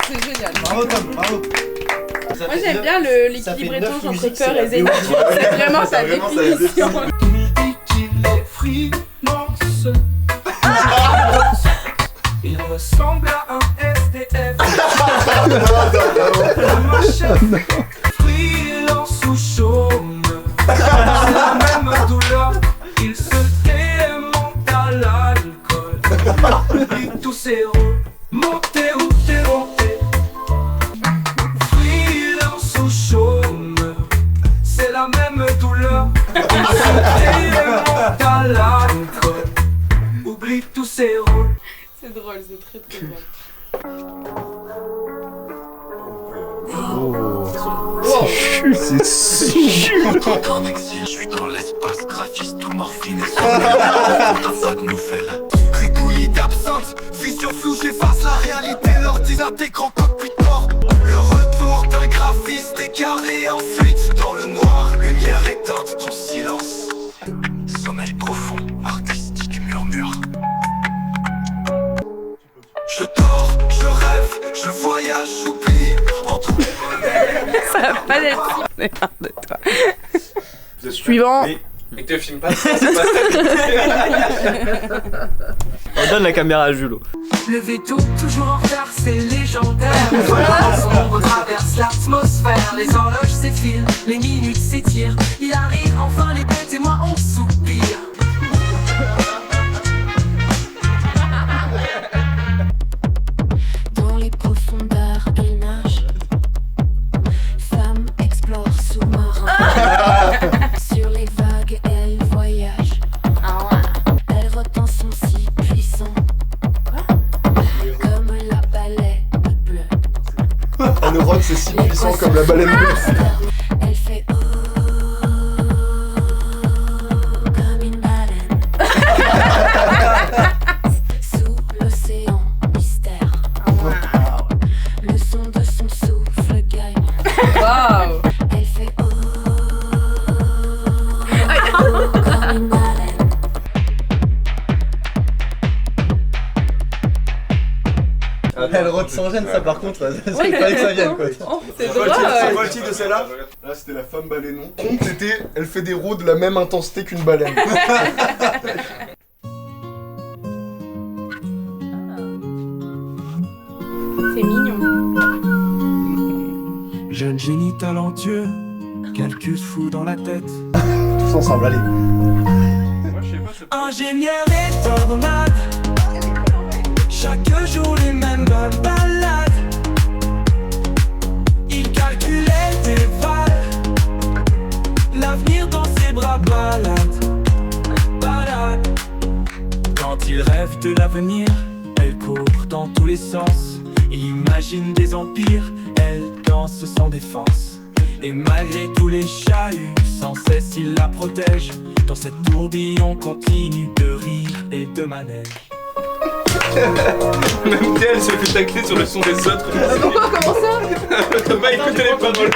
C'est génial. Bravo Tom, bravo. Moi j'aime bien l'équilibre étrange entre peur et zénitude. C'est vraiment sa définition. Il est freelance. Il ressemble à un SDF. Freelance ou chôme, c'est la même douleur. Il se démonte à l'alcool. Oublie tous ses rôles, montez ou démonter. Freelance ou chôme, c'est la même douleur. Il se démonte à l'alcool. Oublie tous ses rôles. C'est drôle, c'est très très drôle. C'est sûr. Je suis dans l'espace graphiste ou morphine et ça de nouvelles. Ripouillis d'absinthe, vision floue, j'efface la réalité. L'ordinateur écran cockpit mort. Le retour d'un graphiste écarté en fuite dans le noir. Lumière éteinte, ton silence. Sommeil profond, artistique murmure. Je dors, je rêve, je voyage, j'oublie entre Ça va pas d'être si merde de toi. Suivant. Mais te filme pas, c'est pas On donne la caméra à Julo. Le veto, toujours en retard, c'est légendaire. Voilà, on retraverse l'atmosphère. Les horloges s'effilent, les minutes s'étirent. Il arrive enfin, les bêtes et moi on soupire. Dans les profondeurs, elle nage. Femme explore sous-marin. Sur les vagues, elle voyage. Elle retient son si puissant. Comme la baleine bleue. Elle rote, c'est si puissant comme la baleine bleue. Elle fait comme une baleine. Sous l'océan, mystère. Le son de son souffle gagne. Waouh. Elle fait comme une baleine. Elle rote sans gêne, ça par contre, c'est fallait que ça vienne quoi. C'est C'est drôle. quoi le titre de celle-là? Là c'était la femme baleinon. Compte c'était elle fait des rôles de la même intensité qu'une baleine. C'est mignon. Jeune génie talentueux, calcul fou dans la tête. Tous ensemble, allez. Ingénieur et tornade. Chaque jour les mêmes balades. Il calculait des balles. L'avenir dans ses bras balade. Balade. Quand il rêve de l'avenir, elle court dans tous les sens. Il imagine des empires, elle danse sans défense. Et malgré tous les chahuts, sans cesse il la protège. Dans cette tourbillon continue de rire et de manège. Même elle se fait tacler sur le son des autres. Pourquoi? Comment ça? T'as pas écouté les paroles.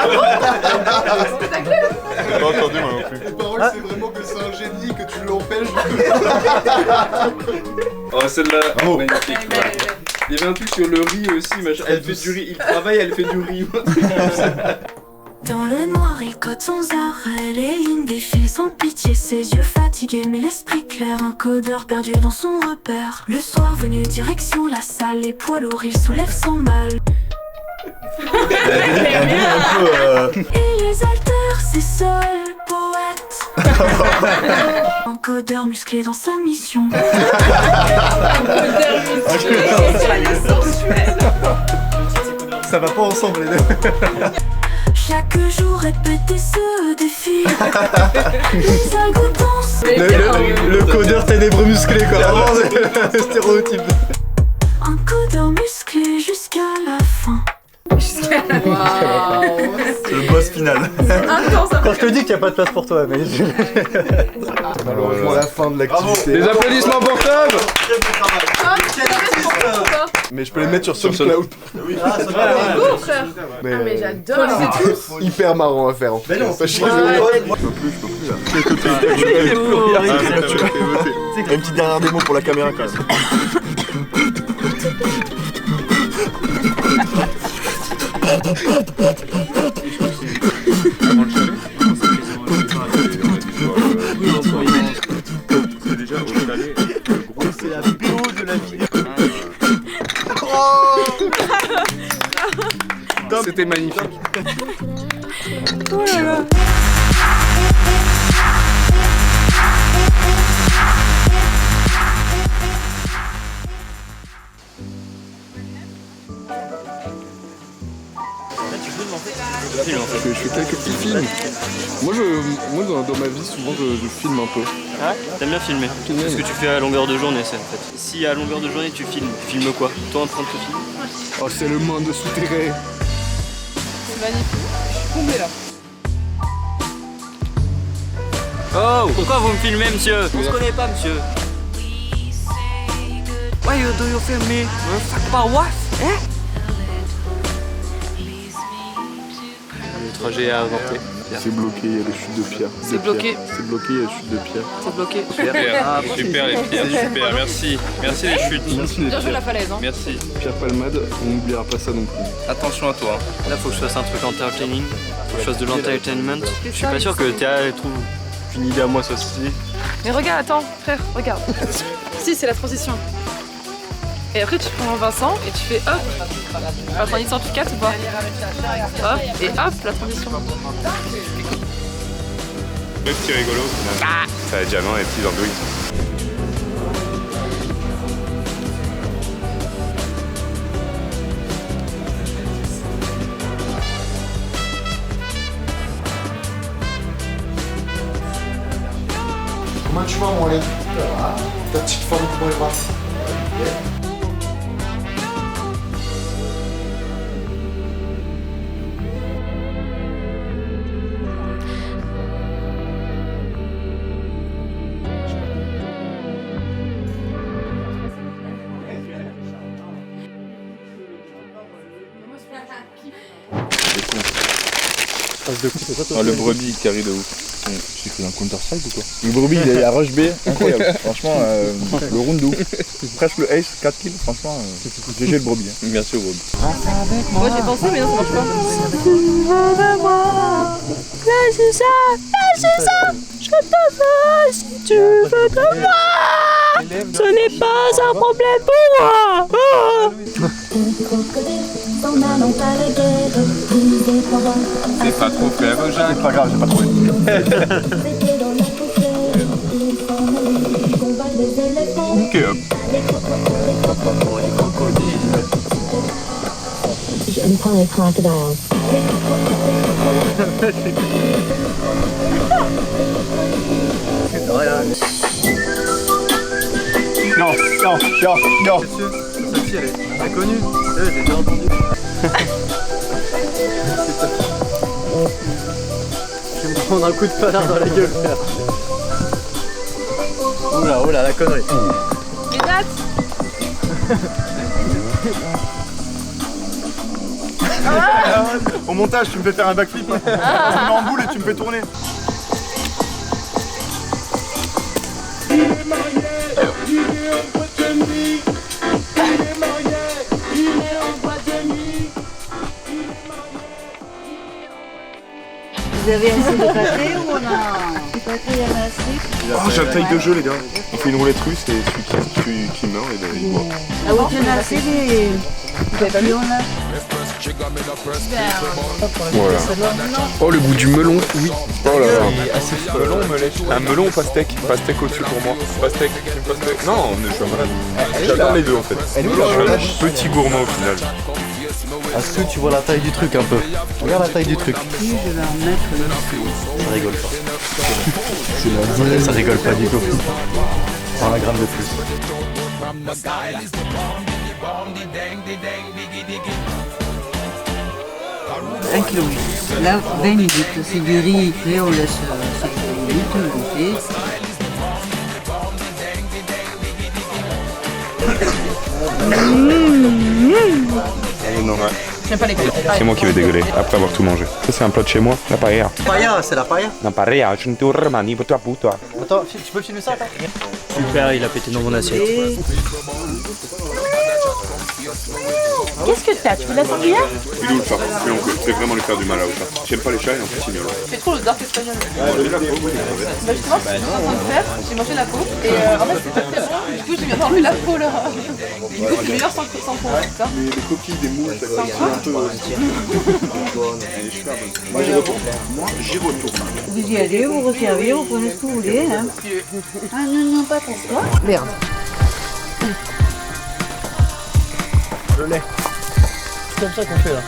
J'ai pas entendu moi non plus. Les paroles, c'est vraiment que c'est un génie, que tu l'empêches. Oh, celle-là, magnifique. Ouais. Il y avait un truc sur le riz aussi, machin. Elle fait du riz, il travaille, elle fait du riz. Dans le noir, il code sans arrêt. Les lignes défilent sans pitié. Ses yeux fatigués, mais l'esprit clair. Un codeur perdu dans son repère. Le soir venu, direction la salle. Les poids lourds, il soulève sans mal. Et les altères, c'est seul poète. Un codeur musclé dans sa mission. Ça va pas ensemble les deux. Chaque jour répéter ce défi. Les algotons. Le codeur ténébreux musclé quoi. Vraiment le stéréotype. Un codeur musclé jusqu'à la fin. C'est le boss final. Quand je te dis qu'il n'y a pas de place pour toi, mais Malheureusement la fin de l'activité. Des applaudissements pour Tom. Mais je peux les mettre sur SoundCloud. Oui, C'est beau, frère. Mais j'adore. Hyper marrant à faire en fait. Mais non, Pas chier. Je peux plus là. Une petite dernière démo pour la caméra quand même. C'est déjà au chalet. c'est la BO de la vidéo. C'était magnifique. Oh là là. Je fais quelques petits films. Moi dans ma vie souvent je filme un peu. Ah ouais? T'aimes bien filmer? Qu'est-ce que tu fais à longueur de journée ça en fait? Si à longueur de journée tu filmes quoi? Toi en train de te filmer? Oh c'est le monde souterrain. C'est magnifique. Je suis comblée là. Oh! Pourquoi vous me filmez monsieur? On se connaît pas monsieur. Why do you film me? Fuck about what? Eh? Le trajet à avorter. C'est bloqué, il y a des chutes de pierre. C'est bloqué. C'est bloqué, il y a des chutes de pierre. C'est bloqué. Super les pierres, super, merci. Merci les chutes. Merci les Bien joué la pierres. falaise. Hein. Merci. Pierre Palmade, on n'oubliera pas ça non plus. Attention à toi. Là faut que je fasse un truc entertaining. Faut que je fasse de l'entertainment. Je suis pas sûr que Théa trouve une idée à moi ça aussi. Mais regarde, attends, frère, regarde. Si, c'est la transition. Et après, tu prends Vincent et tu fais hop. La transition, tu captes ou pas? Hop, et hop, la transition. Le petit rigolo finalement. Ça va être jamais les petits andouilles. Comment tu vas, mon lait? Ta petite femme, comment elle va? Le brebis carré de ouf. Tu fais un Counter-Strike ou quoi? Le brebis il est à Rush B, incroyable. Franchement, le round de ouf. Presque le ace, 4 kills, franchement, GG le brebis. Merci au brebis. Moi, j'ai pensé, mais non, ça marche pas. Je te veux si tu veux de moi. Ce n'est pas un problème pour moi. C'est pas trop frère Jacques. C'est pas grave, j'ai pas trouvé. Ok hop. Non. Celle-ci, elle est très connue. J'ai déjà entendu. prendre un coup de panard dans la gueule, frère. Oula, la connerie. Les dates. Au montage, tu me fais faire un backflip. Tu me mets en boule et tu me fais tourner. Vous avez assez de pâté ou on a... Du pâté, il y en a assez. Oh, j'ai la taille de jeu, les gars. On fait une roulette russe et celui qui meurt, il boit. Ah oui, il y en a assez des... Vous avez pas mis on a... Voilà. Oh, le goût du melon, oui. Oh là là. Melon, un melon ou pastèque? Pastèque au-dessus pour moi. Pastèque, pastèque. Non, je suis malade. J'adore les deux en fait. Je suis un petit gourmand au final. Est-ce que tu vois la taille du truc un peu? Regarde la taille du truc. Oui, je vais en mettre le... Ça rigole pas. Ça rigole pas du tout. 100 grammes de plus. 1 kg. Là, 20 minutes. C'est du riz fait, on laisse 5 minutes, on fait. Non, J'aime pas les gars. c'est moi qui vais dégueuler après avoir tout mangé. Ça, c'est un plat de chez moi, la paella. Paella, c'est la paella. La paella, je ne te remanie pour toi. Attends, tu peux filmer ça, attends. Super, il a pété dans mon assiette. Qu'est-ce que t'as? Tu veux de la sanglière? Il est où le chat? C'est vraiment lui faire du mal à chat. J'aime pas les chats et en fait il est là. Je fais trop le dark espagnol. Bah justement, c'est ce que je suis en train de faire. J'ai mangé la peau et en fait c'est pas très bon. Du coup j'ai bien enlevé la peau là. Du coup c'est meilleur sans peau. Ça. Les coquilles des moules, ça va un peu... Moi j'y retourne. Vous y allez, vous resservez, vous prenez ce que vous voulez. Hein. Ah non, pas pour toi. Merde. Le lait. C'est comme ça qu'on fait là.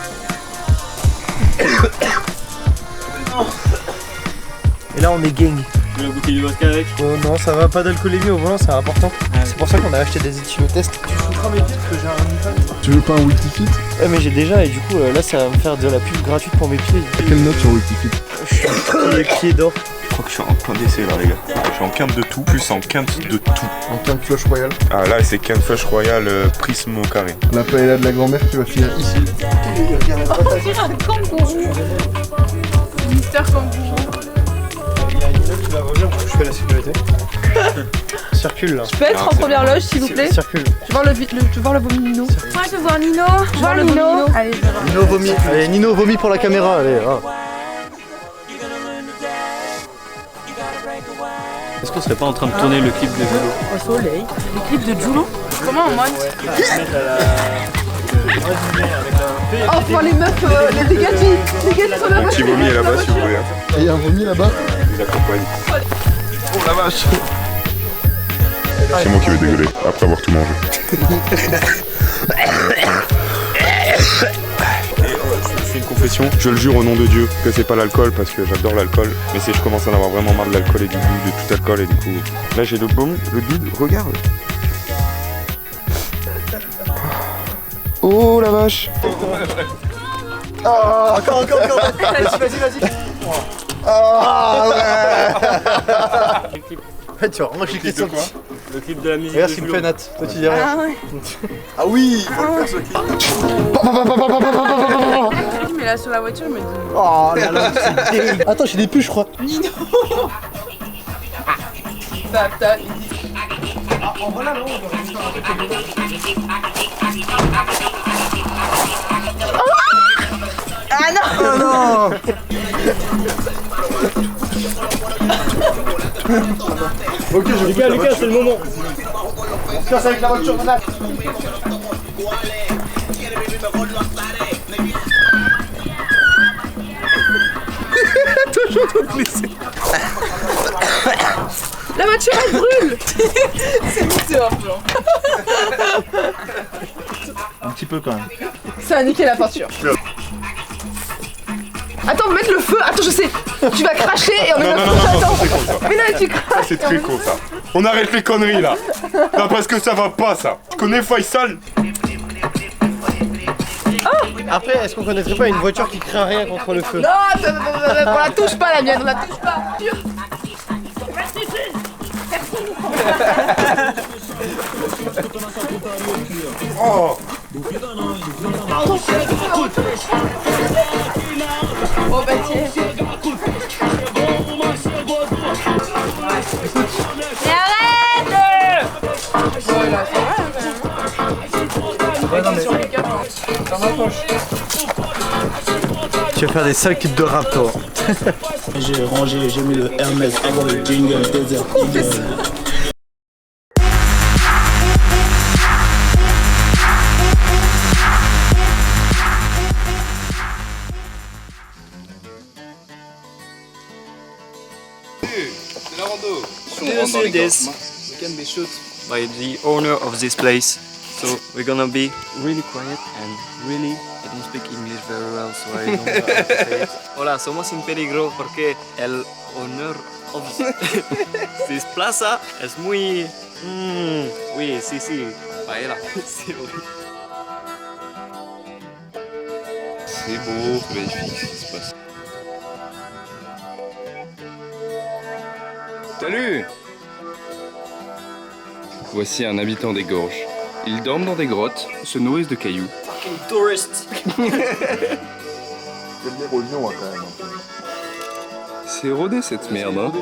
Et là on est gang. Tu veux goûter du vodka avec? Oh non, ça va, pas d'alcoolémie au volant, c'est important. C'est pour ça qu'on a acheté des éthylotest. Tu shootras mes pieds parce que j'ai un iPad. Tu veux pas un Wikifit? Ouais, mais j'ai déjà et du coup là ça va me faire de la pub gratuite pour mes pieds. Quelle note sur Wikifit? Je suis les pieds d'or. Je crois que je suis en plein d'essai là, les gars. Je suis en quinte de tout, plus en quinte de tout. En quinte flush royal. Ah là, c'est quinte flush royal prisme au carré. La paella de la grand-mère qui va finir ici. On dirait un kangourou. Mister kangourou. Il y a une note qui va revenir pour que je fais la sécurité. Circule là. Je peux être en première loge s'il vous plaît? Circule. Je veux voir le vomi Nino. Moi je veux voir Nino. Je veux voir le Nino. Allez, je vais voir. Nino vomit. Allez, Nino vomit pour la caméra, allez. Ah. Est-ce qu'on serait pas en train de tourner le clip de Julo? Au soleil. Le clip de Julo? Comment on monte? Oh, pour les meufs, les dégatis sur la Mon petit vomi est là-bas si vous voulez. Il y a un vomi là-bas? Je vous accompagne. Oh la vache! C'est moi qui vais dégueuler après avoir tout mangé. Je fais une confession, je le jure au nom de Dieu que c'est pas l'alcool parce que j'adore l'alcool, mais c'est je commence à en avoir vraiment marre de l'alcool et du goût de tout alcool et du coup là j'ai le baume, le bide, regarde. Oh la vache. Encore. Vas-y. Ah ouais! Tu vas vraiment cliquer sur quoi? Le clip de la musique. Regarde de ce qu'il me Julo. fait Nat. Toi tu dis rien. Ah ouais. Ah oui! Faut le faire ce clip! Mais là sur la voiture, il me dit. Oh là là, c'est dégueu. Attends, j'ai des puces, je crois. Nino. Tata. En voilà, non, Ah non! Oh non! Ok, je Lucas, c'est le moment. On se casse avec la voiture, Nat. toujours en train de glisser. La voiture elle brûle. C'est monté en blanc. Un petit peu quand même. Ça a niqué la peinture. Attends, on va mettre le feu. Attends, je sais. Tu vas cracher et on met le feu. Attends. c'est con ça. Mais non, tu craches. Ça, c'est très con ça. On arrête les conneries là. Non, parce que ça va pas ça. Tu connais Faisal? Oh, Après, est-ce qu'on connaîtrait pas une voiture qui craint rien contre le feu? Non, on la touche pas la mienne, on la touche pas. Oh. Oh bah tiens. Mais arrête! Voilà, c'est vrai. Dans ma poche. Tu vas faire des sales clips de rap, toi. J'ai rangé, j'ai mis le Hermès avec le jingle Desert Eagle. C'est la rando. Do you see this? We can be shot by the owner of this place. So we're gonna be really quiet and really, I don't speak English very well, so I don't know how to say it. Hola, somos en peligro porque el owner of this plaza es muy... oui, sí, sí, paella. C'est vrai. C'est beau, magnifique ce qui se passe. Salut! Voici un habitant des gorges. Ils dorment dans des grottes, se nourrissent de cailloux. Fucking tourist. C'est venir au lion quand même. C'est rodé cette merde, hein.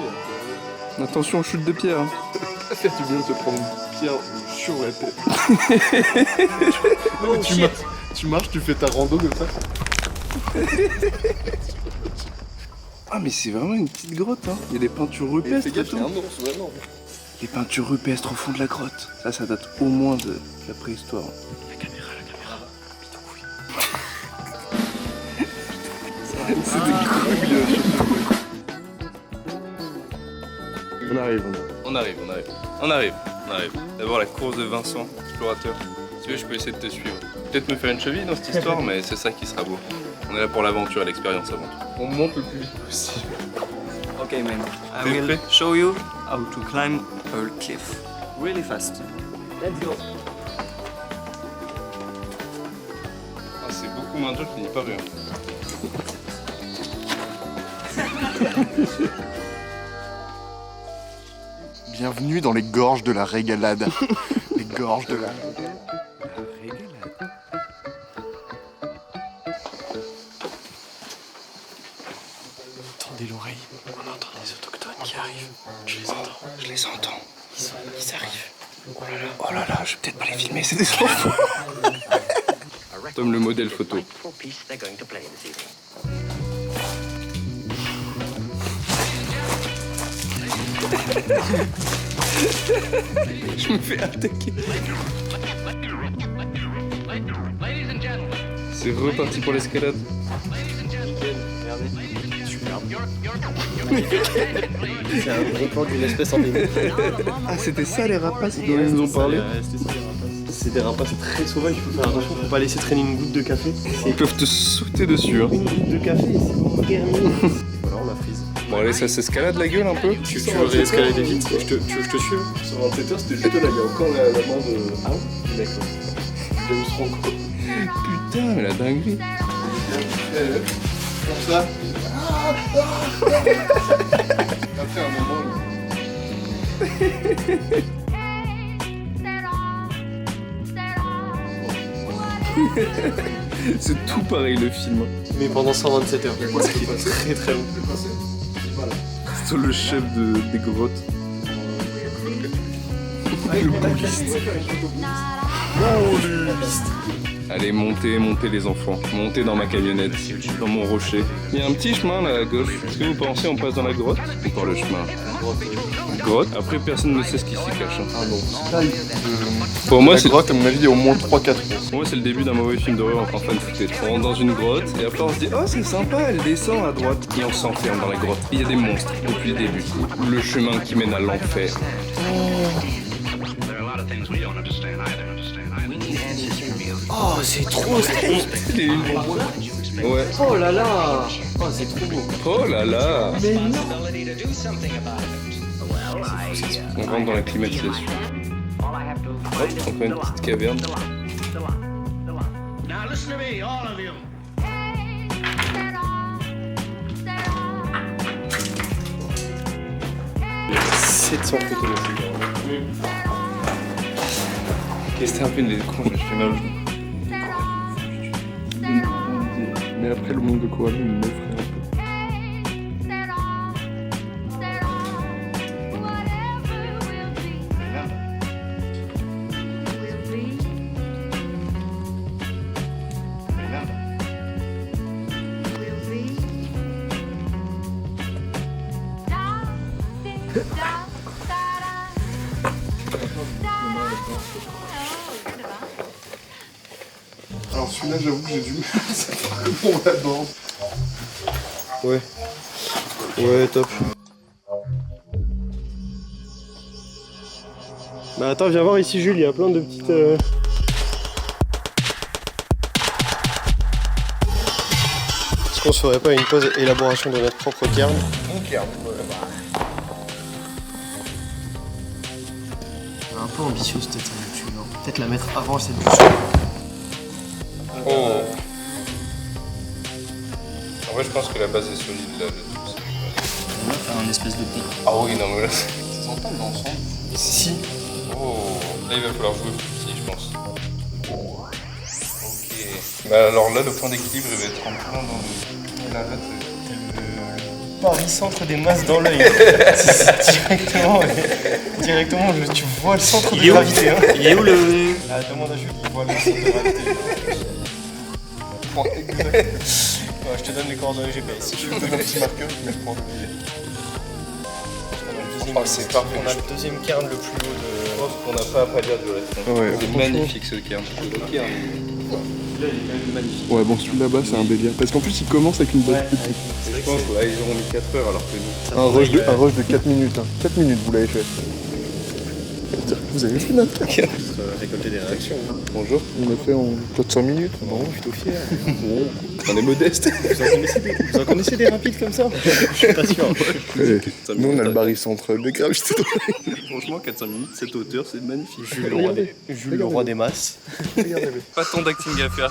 Attention, chute de pierre. Hein. Tu viens de te prendre une pierre sur la tête. Oh, shit. Tu marches, tu fais ta rando comme ça. Ah mais c'est vraiment une petite grotte, hein. Il y a des peintures rupestres et tout. Des peintures rupestres au fond de la grotte. Ça date au moins de la préhistoire. La caméra. C'est des couilles. On arrive. D'abord la course de Vincent, explorateur. Si tu veux, je peux essayer de te suivre. Peut-être me faire une cheville dans cette histoire, mais c'est ça qui sera beau. On est là pour l'aventure et l'expérience avant tout. On monte le plus vite possible. Okay, man. I will show you how to climb a cliff really fast. Let's go. Ah, c'est beaucoup moins dur qu'il n'y paraît. Bienvenue dans les gorges de la régalade. Les gorges de la régalade. Tendez l'oreille, on entend les autochtones qui arrivent. Je les entends. Ils arrivent. Oh là là, je vais peut-être pas les filmer, c'est des enfants. Tom le modèle photo. Je me fais attaquer. C'est reparti pour l'escalade. C'est un gros plan d'une espèce endémique. Ah, c'était ça les rapaces dont ils nous ont parlé. C'est des rapaces très sauvages, il faut faire attention, faut pas laisser traîner une goutte de café. Ils peuvent te sauter dessus. Hein. Une goutte de café, c'est bon, terminé. Voilà, on a frise. Bon allez, ça s'escalade la gueule un peu. Tu veux réescalader vite? Je te suis. Sur un tether, c'était juste là, il y a encore la main de... Ah oui? D'accord. James Franco. Putain, mais la dinguerie. Comme ça. Après un moment... C'est tout pareil le film. Mais pendant 127 heures. Ce qui est très très long. C'est le chef des grottes. Le bouliste. Allez, montez les enfants. Montez dans ma camionnette, dans mon rocher. Il y a un petit chemin là à gauche. Est-ce que vous pensez on passe dans la grotte ou par le chemin? Grotte. Après, personne ne sait ce qui s'y cache. Hein. Ah non. Pour moi, c'est... grotte, à mon avis, il y a au moins 3-4. Pour moi, c'est le début d'un mauvais film d'horreur en fan footage. On rentre dans une grotte et après on se dit oh c'est sympa, elle descend à droite et on s'enferme dans la grotte. Il y a des monstres depuis le début. Le chemin qui mène à l'enfer. Oh, c'est trop stylé. Ouais. Oh là là. Oh, c'est trop beau. Oh là là. Mais non. On rentre dans la climatisation. Hop, encore une petite caverne. Now listen to me, all of you. C'était un peu une con, je fais mal au genou. Mais après, le monde de Koala, il m'effraie un peu. Alors celui-là, j'avoue que j'ai du mal à savoir comment on l'aborde. Ouais. Ouais, top. Bah attends, viens voir ici Jules, il y a plein de petites... Est-ce qu'on se ferait pas une pause élaboration de notre propre cairn? Mon cairn, Un peu ambitieuse peut-être cette YouTube, hein. Peut-être la mettre avant cette bûche. Oh. En vrai, je pense que la base est solide là. On va faire un espèce de pic. Ah oui, non, mais là, ça s'entend dans le son. Si. Oh. Là, il va falloir jouer plus petit, je pense. Ok. Bah, alors là, le point d'équilibre, il va être en plein dans le. La rate. Paris-centre des masses dans l'œil. Directement, tu vois le centre de gravité. Hein. Il est où le... Ah, demande à Jules, il voit le centre de gravité. Ouais, je te donne les coordonnées GPS. Si je veux donner un petit marqueur, je vais prendre. Oh, c'est parfait. On a le deuxième cairn le plus haut de... Je pense qu'on n'a pas à dire du reste. Ouais, c'est magnifique ce cairn. Celui-là, il est quand même magnifique. Ouais, bon, celui là-bas, c'est un délire. Parce qu'en plus, il commence avec une base plus petite. Je pense qu'ils auront mis 4 heures alors que nous. Un rush de 4 minutes. Hein. 4 minutes, vous l'avez fait. Vous avez fait notre cairn. Récolter des réactions. Hein. Bonjour. On a fait en 400 minutes. Bon, Plutôt fier. bon, on est modeste. Vous en connaissez des rapides comme ça? Je suis pas sûr. Nous, on a le barycentre de gravité. Franchement, 400 minutes, cette hauteur, c'est magnifique. Jules, le roi des masses. Pas tant d'acting à faire.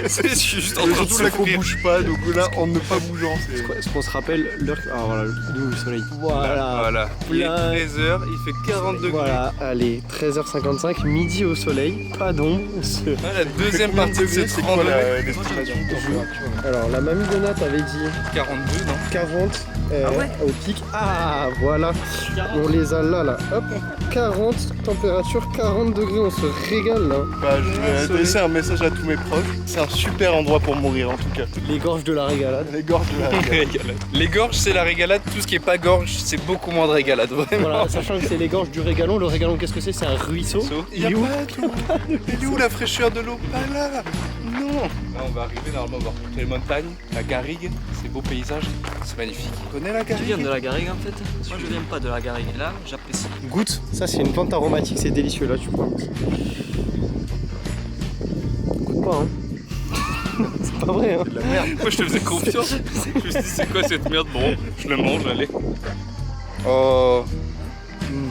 C'est juste en train de Surtout là qu'on souffrir. bouge pas, donc là, en ne pas bougeant, c'est... Est-ce qu'on se rappelle l'heure... Ah voilà, le soleil. Voilà. Il est 13h, il fait 40 degrés. Voilà, allez, 13h55, midi au soleil, pas d'ombre. Ah, la deuxième partie de cette 30 Alors, la mamie de Nat avait dit 42, non 40 au pic. Ah, voilà, on les a là. Hop, 40, température 40 degrés, on se régale là. Bah, je vais laisser un message à tous mes proches. C'est un super endroit pour mourir en tout cas. Les gorges de la régalade. Les gorges de la régalade. Les gorges, c'est la régalade. Tout ce qui est pas gorge, c'est beaucoup moins de régalade, vraiment. Voilà, sachant que c'est les gorges du Régalon. Le Régalon, qu'est-ce que c'est? C'est un ruisseau. Il est où la fraîcheur de l'eau? Pas là. Non. Là, on va arriver, normalement, on va voir toutes les montagnes, la garrigue, ces beaux paysages. C'est magnifique. Tu connais la Tu garrigue? viens de la garrigue en fait? Moi je viens pas de la garrigue. Et là, j'apprécie. Goûte, ça c'est une plante aromatique, c'est délicieux là, tu prends. Goûte pas, hein. C'est pas vrai, hein. C'est de la merde. Moi, je te faisais confiance. Je me suis dit, c'est quoi cette merde? Bon, je le mange, allez. Oh.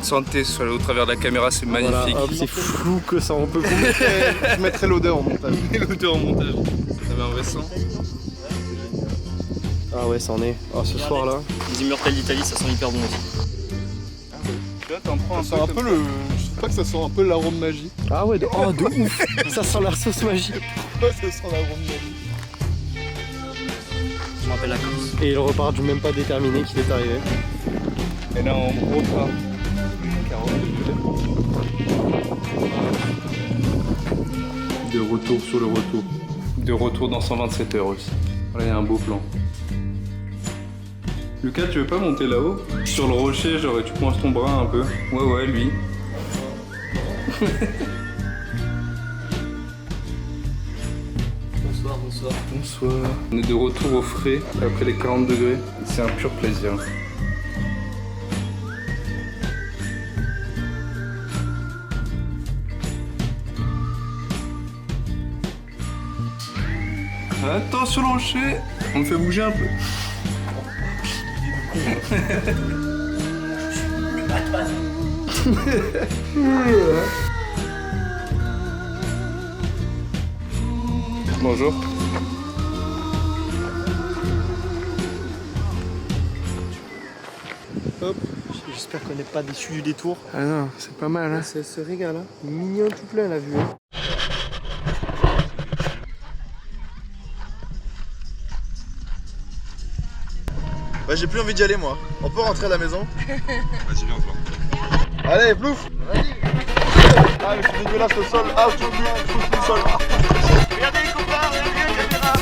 Santé au travers de la caméra, c'est magnifique. Voilà, hop, c'est flou que ça, on peut Je mettrai l'odeur en montage. L'odeur en montage. Ça met un vrai sang. Ah ouais, ça en est. Ah, ce soir là. Les immortels d'Italie, ça sent hyper bon aussi. Tu vois, t'en prends un Ça sent un peu le... Je trouve pas que ça sent un peu l'arôme magique. Ah ouais, de ouf. Ça sent la sauce magique. Ouais, ça sent l'arôme magique. Je me rappelle la course. Et il repart du même pas déterminé qu'il est arrivé. Et là, en gros, pas. 40 De retour sur le retour. De retour dans 127 heures aussi. Voilà, il y a un beau plan. Lucas, tu veux pas monter là-haut? Sur le rocher, genre, tu pointes ton bras un peu. Ouais, lui. Bonsoir. On est de retour au frais, après les 40 degrés. C'est un pur plaisir. Attention le rocher, on me fait bouger un peu. Bonjour. Hop, j'espère qu'on n'est pas déçu du détour. Ah non, c'est pas mal, hein. C'est ce régal, hein. Mignon tout plein la vue. Hein. Bah j'ai plus envie d'y aller moi. On peut rentrer à la maison? Vas-y, viens, toi. Allez, plouf! Vas-y! Ah mais c'est dégueulasse le sol! Ah je touche le sol! Regardez les copains, regardez la caméra!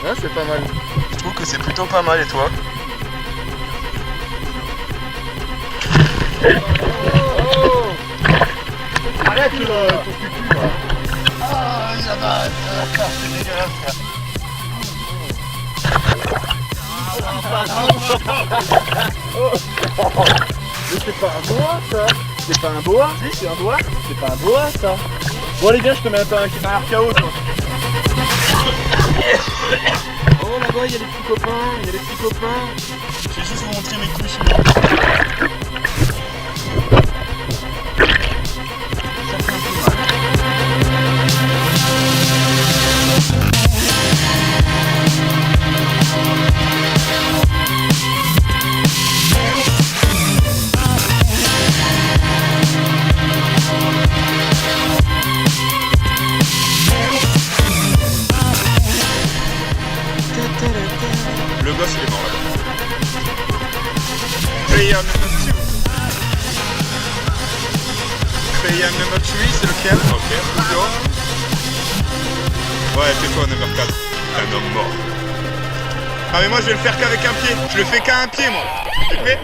Ouais, c'est pas mal. Je trouve que c'est plutôt pas mal et toi? Arrête ton cucu là! Ah ça va, c'est dégueulasse. Mais c'est pas un boa ça! C'est pas un boa? Si c'est un boa? C'est pas un boa ça! Bon allez viens, je te mets un RKO toi! Oh là-bas il y a des petits copains, Je vais juste vous montrer mes couches là. Le gosse il est mort là-bas. Player number 2. Player number 3, c'est lequel? Ok, toujours. Ouais, tais-toi, number 4. Un homme mort. Ah mais moi je vais le faire qu'avec un pied. Je le fais qu'à un pied moi. Tu fais?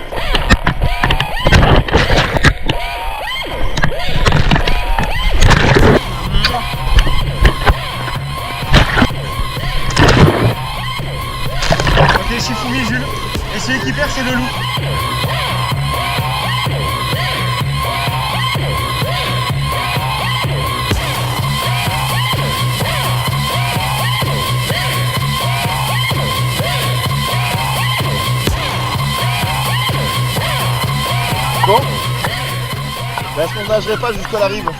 Ok, Shifumi, Jules. Et celui qui perd, c'est le loup. Bon. Bah, est-ce qu'on nagerait pas jusqu'à la rive?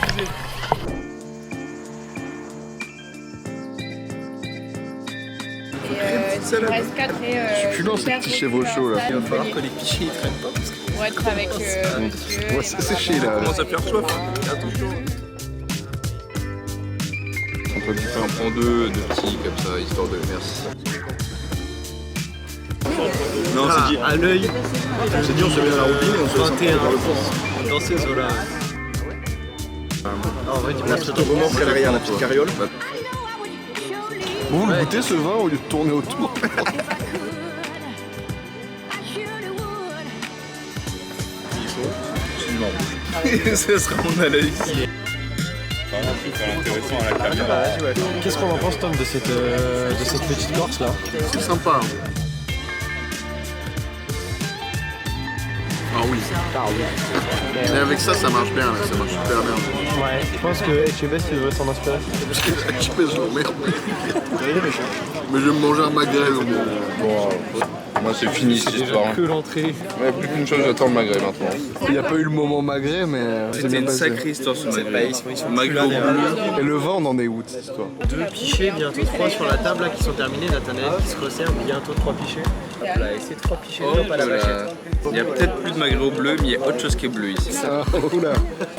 Je suis plus dans ce petit chevauchot là. Il va falloir que les pichets ils traînent pas parce que... Pour être avec monsieur. Ouais, c'est séché là. On commence à faire soif. Attention. On peut lui faire un prend deux petits comme ça, histoire de merci. Non, c'est dit à l'œil. C'est dit on se met dans la roupine et on se 21 dans ces eaux-là. En vrai, la petite moment qu'elle regarde la petite carriole. Bon, vous le goûtez ce vin au lieu de tourner autour. Ce sera mon analyse. Intéressant à la caméra. Qu'est-ce qu'on en pense, Tom, de cette petite Corse là? C'est sympa. Ah oui. Mais avec ça, ça marche bien, là. Ça marche super bien. Ouais, je pense que Echebest devrait s'en inspirer. Echebest, je l'emmerde. Mais je vais me manger un magret au moins. Bon, moi c'est fini cette histoire. Que l'entrée. Ouais, plus qu'une chose, j'attends le magret maintenant. Il n'y a pas eu le moment magret, mais C'était une sacrée histoire ce magret. Ils sont Magret au bleu. Et le vin, on en est où de cette histoire? 2 pichets, bientôt 3 sur la table là qui sont terminés. Nathanaël qui se resserre, bientôt 3 pichets. Hop là, et ces 3 pichets, Oh, pas la vachette. il y a peut-être plus de magret au bleu, mais il y a autre chose qui est bleu ici. Ah, oula.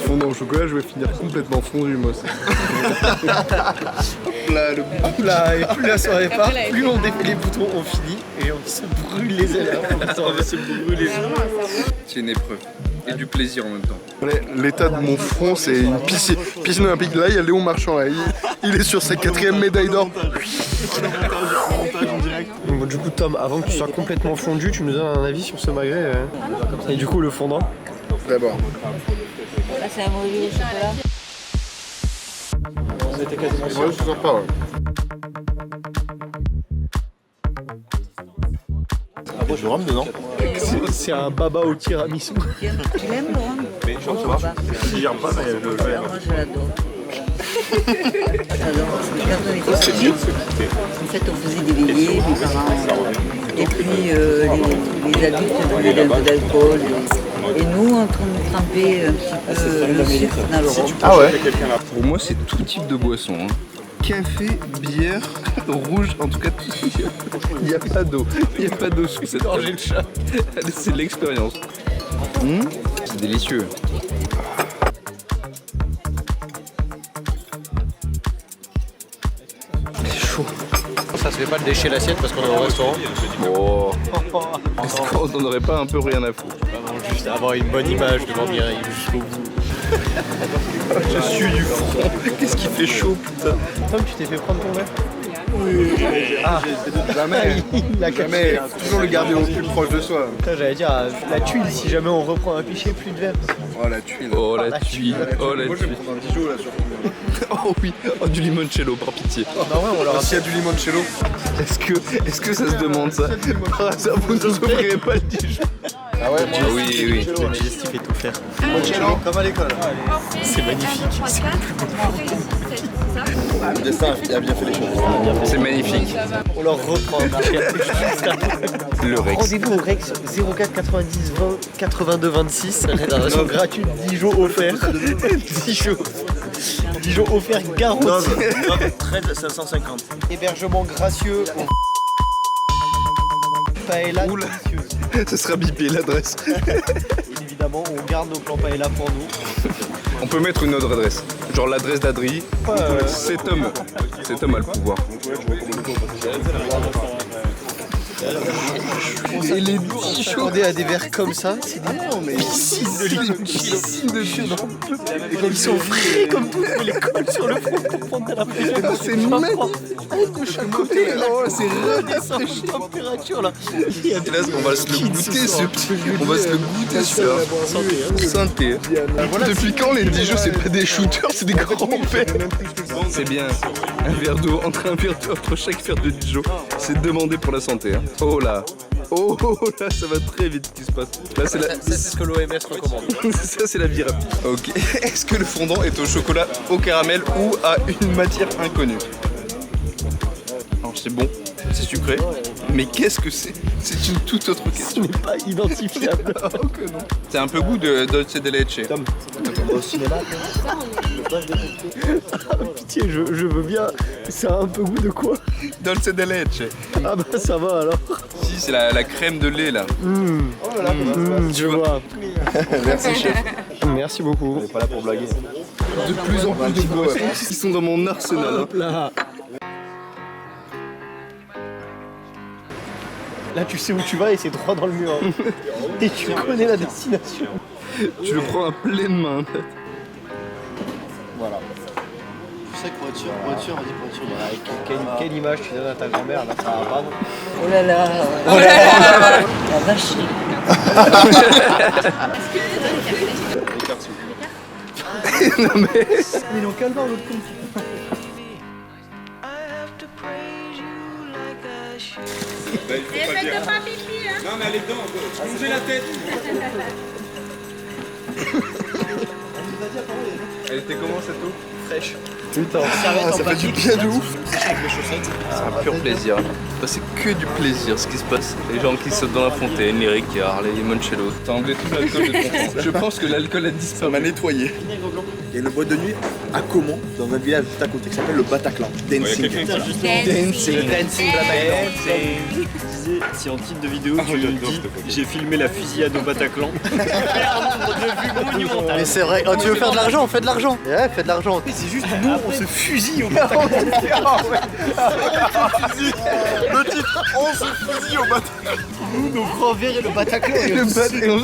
Fondant au chocolat, je vais finir complètement fondu, moi. Hop là, le bout là, et plus la soirée part, plus on défait les boutons, on finit et on se brûle les ailes. On va se brûler. C'est une épreuve. Et du plaisir en même temps. L'état de mon front, c'est une piscine olympique. Là, il y a Léon Marchand, là. Il est sur sa 4e médaille d'or. Bon, du coup, Tom, avant que tu sois complètement fondu, tu nous donnes un avis sur ce magret. Et du coup, le fondant. D'abord. Là, c'est un mauvais chocolat. On était quasiment sûrs. Ouais, c'est sympa, ouais. Ah, moi, je le rhum dedans. C'est un baba au tiramisu. Tu l'aimes, Laurent? Mais je pense que je digère pas, mais je le fais. Moi, je l'adore. Alors, quand on était petits, en fait, on faisait des veillées, mes parents, et puis les adultes prenaient un peu d'alcool. Et nous, en train de tremper un petit peu le sucre dans le rhum. Ah ouais. Pour moi, c'est tout type de boisson. Hein. Café, bière, rouge, en tout cas, il n'y a pas d'eau. Il n'y a pas d'eau sous cette gorgée de chat. C'est de l'expérience. C'est délicieux. C'est chaud. Ça se fait pas de lécher l'assiette parce qu'on est au restaurant. Oh. Est-ce qu'on n'en aurait pas un peu rien à foutre? Juste avoir une bonne image devant Mireille jusqu'au bout. Je suis du front. Qu'est-ce qui fait chaud, putain? Tom, tu t'es fait prendre ton verre? Oui, jamais. Jamais. Toujours le garder au plus proche de soi. Putain, j'allais dire, la tuile, si jamais on reprend un pichet, plus de verre. Oh la tuile. Oh la tuile. Oh la Moi je vais tuile. prendre un Dijon là surtout. Oh oui. Oh du limoncello, par pitié. Bah ouais, on leur a S'il y a du limoncello. Est-ce que ça se demande ça? Ça vous ne ouvrirez pas le Dijon. Ah ouais, moi Oui, oui. Le digestif est offert. limoncello comme à l'école. C'est magnifique. C'est Le destin a bien fait les choses. C'est magnifique. On leur reprend un pichet. Le Rex. Rendez-vous au Rex 04 90 20 82 26. Réservation gratuite, Dijon offert. Dijon offert garanti. 13 550. Hébergement gracieux. Paella Oula. délicieuse. Ce sera bipé l'adresse. Et évidemment, on garde nos plans paella pour nous. On peut mettre une autre adresse. Genre l'adresse d'Adri. Cet homme a le pouvoir. Et les Dijonais à des verres comme ça, c'est des piscines de limoncello. Ils sont frais comme tout, on les colle sur le front pour prendre de la fraîcheur. C'est magnifique de chaque côté. Oh, c'est redescend la température là. Et là, on va se le goûter ce petit. On va se le goûter celui-là. Santé. Depuis quand les Dijon c'est pas des shooters, c'est des grands pères? C'est bien. Un verre d'eau, entre chaque verre de Dijon, c'est demandé pour la santé. Hein. Oh là. Oh là, ça va très vite ce qui se passe. Là, c'est ce que l'OMS recommande. Ça, c'est la vie rapide. Ok. Est-ce que le fondant est au chocolat, au caramel ou à une matière inconnue? Alors, c'est bon, c'est sucré. Mais qu'est-ce que c'est? C'est une toute autre question. Ce n'est pas identifiable. Oh que non. C'est un peu goût de dolce de leche. Tom, au cinéma. Pitié, je veux bien. Ça a un peu goût de quoi? Dolce de leche. Ah bah ça va alors. Si, c'est la crème de lait là. Je vois. Merci chef. Merci beaucoup. On n'est pas là pour blaguer. De plus en plus de boissons qui sont dans mon arsenal. Hop là. Là, tu sais où tu vas et c'est droit dans le mur. Et tu connais la destination. Tu le prends à pleine main. Voilà. Je sais que voiture, quelle image tu donnes à ta grand-mère, là, ça va pas, non? Oh là là. Oh là là. La vache. Non mais. Mais non, calme-toi, l'autre con. Faites pas pipi, hein. Non, mais elle est dedans, bougez la tête. Elle était comment cette eau? Fraîche. Putain, ça fait du bien de ouf. Avec les chaussettes. C'est un pur plaisir. C'est que du plaisir ce qui se passe. Les gens qui sautent dans la fontaine, les ricards, les limoncello. T'as enlevé tout l'alcool de ton sang. Je pense que l'alcool a disparu. Ça m'a nettoyé. Il y a une boîte de nuit à Caumont, dans un village juste à côté qui s'appelle le Bataclan. Dancing. Dancing. Si en titre de vidéo tu dis j'ai filmé la fusillade au Bataclan. Mais c'est vrai, quand tu veux faire de l'argent, on fait de l'argent. Ouais, fais de l'argent. C'est juste nous, on se fusille au Bataclan. Le titre, on se fusille au Bataclan. Nous, nos grands verres et le Bataclan. Et le Bataclan.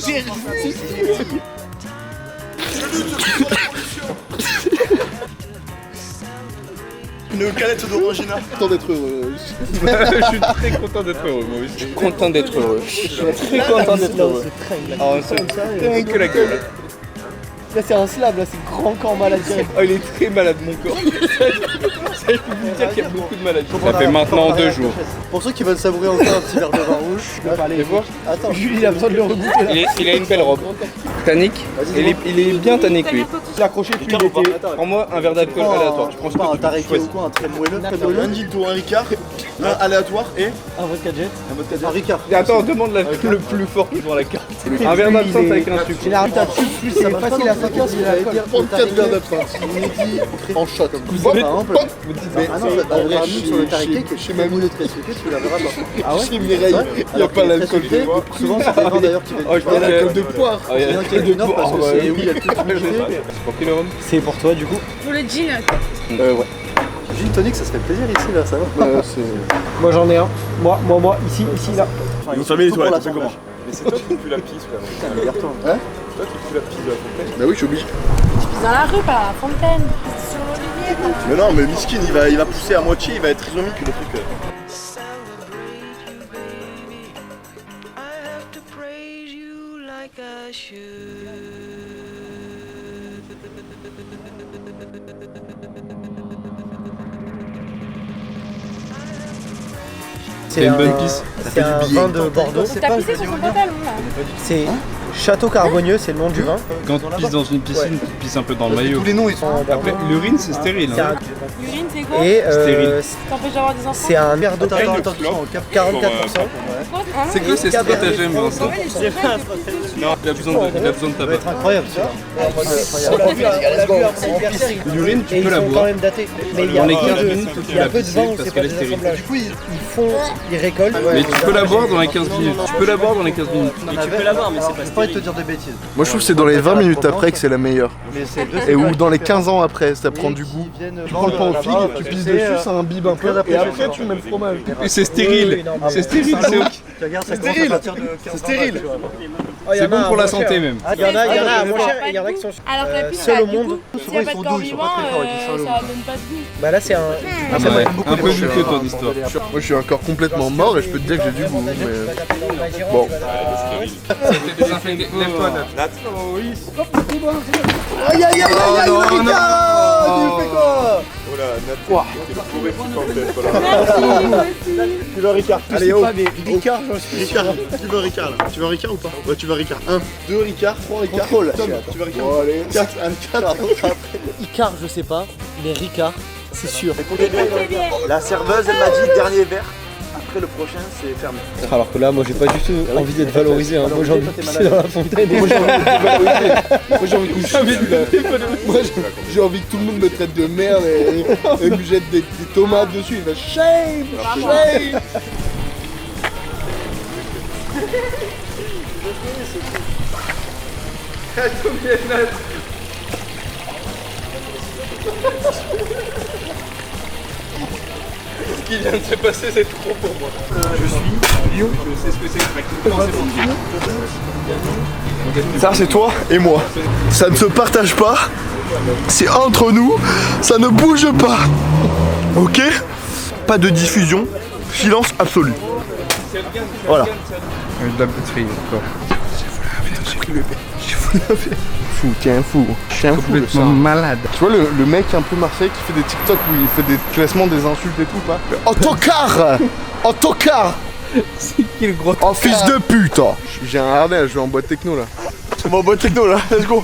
Une calette d'orangina. Content d'être heureux. Je suis très content d'être heureux, moi aussi. Je suis content d'être heureux. Je suis très content d'être heureux. Oh, c'est dingue que la gueule. Là c'est un slab, là c'est grand corps malade direct. Oh, il est très malade mon corps. Ça il faut vous dire qu'il y a beaucoup de maladies. Ça fait maintenant 2 jours. Pour ceux qui veulent savourer encore un petit verre de vin rouge, je peux pas aller voir. Attends, Julie il a besoin de le regoûter là. Il a une belle robe. Tannique, il est bien tannique lui. L'accrocher depuis il était. Prends-moi un verre d'alcool aléatoire. Je prends ce Pas un que taré tu choisis. ou quoi, un très moelleux. Un Gilto, un Ricard, un aléatoire et Un vodka jet. un vodka jet. Un Ricard. Attends, demande le plus fort devant la carte. Un verre d'absinthe avec un sucre. Généralement, t'as plus, c'est facile à 5 ans si il a été 34 verres d'absinthe. En shot. Par exemple, ah non, on verra mieux sur le tariquet que chez Mamou de très sucré, tu la verras pas. Ah ouais? Chez Mireille, il n'y a pas l'alcool de poire. Souvent, c'est des vins d'ailleurs qui viennent. Il y a l'alcool de poire. Il y en a qui viennent du Nord parce que c'est où il y a toute l'humidité. C'est pour toi du coup. Pour le jean. Ouais. Gin tonic, ça serait plaisir ici là, ça va. Moi j'en ai un. Moi, ici, là. Ils ont fermé les toilettes, c'est comment? Mais c'est toi qui pues la pisse là. Putain, regarde-toi. Hein? C'est toi qui pues la pisse de la fontaine. Bah oui, je suis obligé. Dans la rue, pas à la fontaine. Sur l'olivier. Mais non, mais Miskin, il va pousser à moitié, il va être isomique le truc. C'est une bonne pisse. C'est un vin de Bordeaux. T'as pissé sur son pantalon là. C'est Château Carbonieux, c'est le nom du vin. Quand tu pisses dans une piscine, tu pisses un peu dans le maillot. Tous les noms ils sont. Après, l'urine c'est stérile. Hein. L'urine, c'est quoi? Et Stérile. T'empêches d'avoir des enfants? c'est un verre d'eau. Attends, 44%. C'est quoi ces stratagèmes, Vincent? Non, il a besoin de tabac. Ça va être incroyable ça. L'urine, tu peux la Ils sont quand boire. même datés. Mais il y a Dans les peu 15 de- minutes, tu il y a la peu de pisses vin où parce c'est pas qu'elle est des stérile. assemblages. Du coup, ils récoltent. Mais tu peux la boire dans les 15 minutes. Tu peux la boire dans les 15 minutes. Tu peux l'avoir, mais c'est pas. J'ai pas envie de te dire de bêtises. Moi je trouve que c'est dans les 20 minutes après que c'est la meilleure. Mais c'est deux Et ou séquelles. dans les 15 ans après, ça prend du goût. Tu prends le pain aux figues, tu pisses dessus, ça imbibe un peu, et après tu mets le fromage. Et c'est stérile. C'est stérile, c'est ok. Tu regardes, ça C'est commence à stérile. partir de 15 C'est stérile. C'est bon pour la santé même. Il y en a à moins cher et il y en a qui sont Alors que la pisse, seuls elle a au du monde. goût. Souvent S'il y a ils pas sont de doux, corps ils sont pas vivant, très forts, ils sont ça donne pas de goût. Bah là c'est un. Ouais, un peu vu que ton histoire. Moi je suis encore complètement mort et je peux te dire que j'ai du goût. Mais... Bon. Lève-toi, Nat. Aïe aïe aïe aïe aïe, non, Ricard, tu fais quoi? Oh là, Nat, t'es le pauvre petit quand Tu veux un Ricard? Allez, oh, mais Ricard, Ricard, tu veux un Ricard là? Tu veux un Ricard ou pas? Ouais, tu veux un Ricard. 1, 2 Ricard, 3 Ricard. Tom, tu veux un Ricard? Allez, 4, 4. Icard, je sais pas, mais Ricard, c'est sûr. La serveuse, elle m'a dit dernier verre. Après le prochain, c'est fermé. Alors que là, moi j'ai pas du tout envie d'être valorisé. Hein. Moi j'ai envie de pisser dans la fontaine. Moi j'ai envie de valoriser. Moi j'ai envie que Moi j'ai envie que tout le monde me traite de merde et me jette des tomates dessus. Il va shame, shame. Ce qui vient de se passer, c'est trop pour moi. Je suis Lyon. Je sais ce que c'est exactement, c'est bon. Ça c'est toi et moi. Ça ne se partage pas. C'est entre nous. Ça ne bouge pas. Ok? Pas de diffusion. Silence absolu. Voilà. De la poterie encore. J'ai voulu un verre. Fou, tiens, fou. Tiens, fou. Complètement malade. Tu vois le mec un peu Marseille qui fait des TikTok où il fait des classements des insultes et tout, pas? Autocar! Autocar! C'est qui le gros Oh fils de pute! J'ai un harnais, je vais en boîte techno là. On va en boîte techno là, let's go!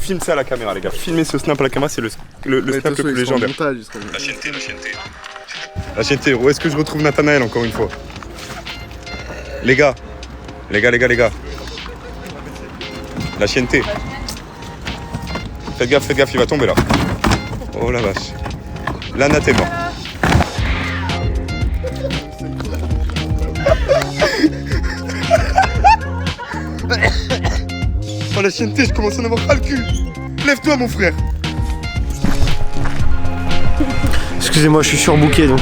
Filme ça à la caméra, les gars. Filmez ce snap à la caméra, c'est le snap le plus légendaire. La chienneté, la chienneté. La chienneté, où est-ce que je retrouve Nathanaël encore une fois? Les gars. Les gars. La chienneté. Faites gaffe, il va tomber là. Oh la vache. Là, Nat est mort. Oh la chienneté, je commence à en avoir ras le cul. Lève-toi mon frère. Excusez-moi, je suis surbooké donc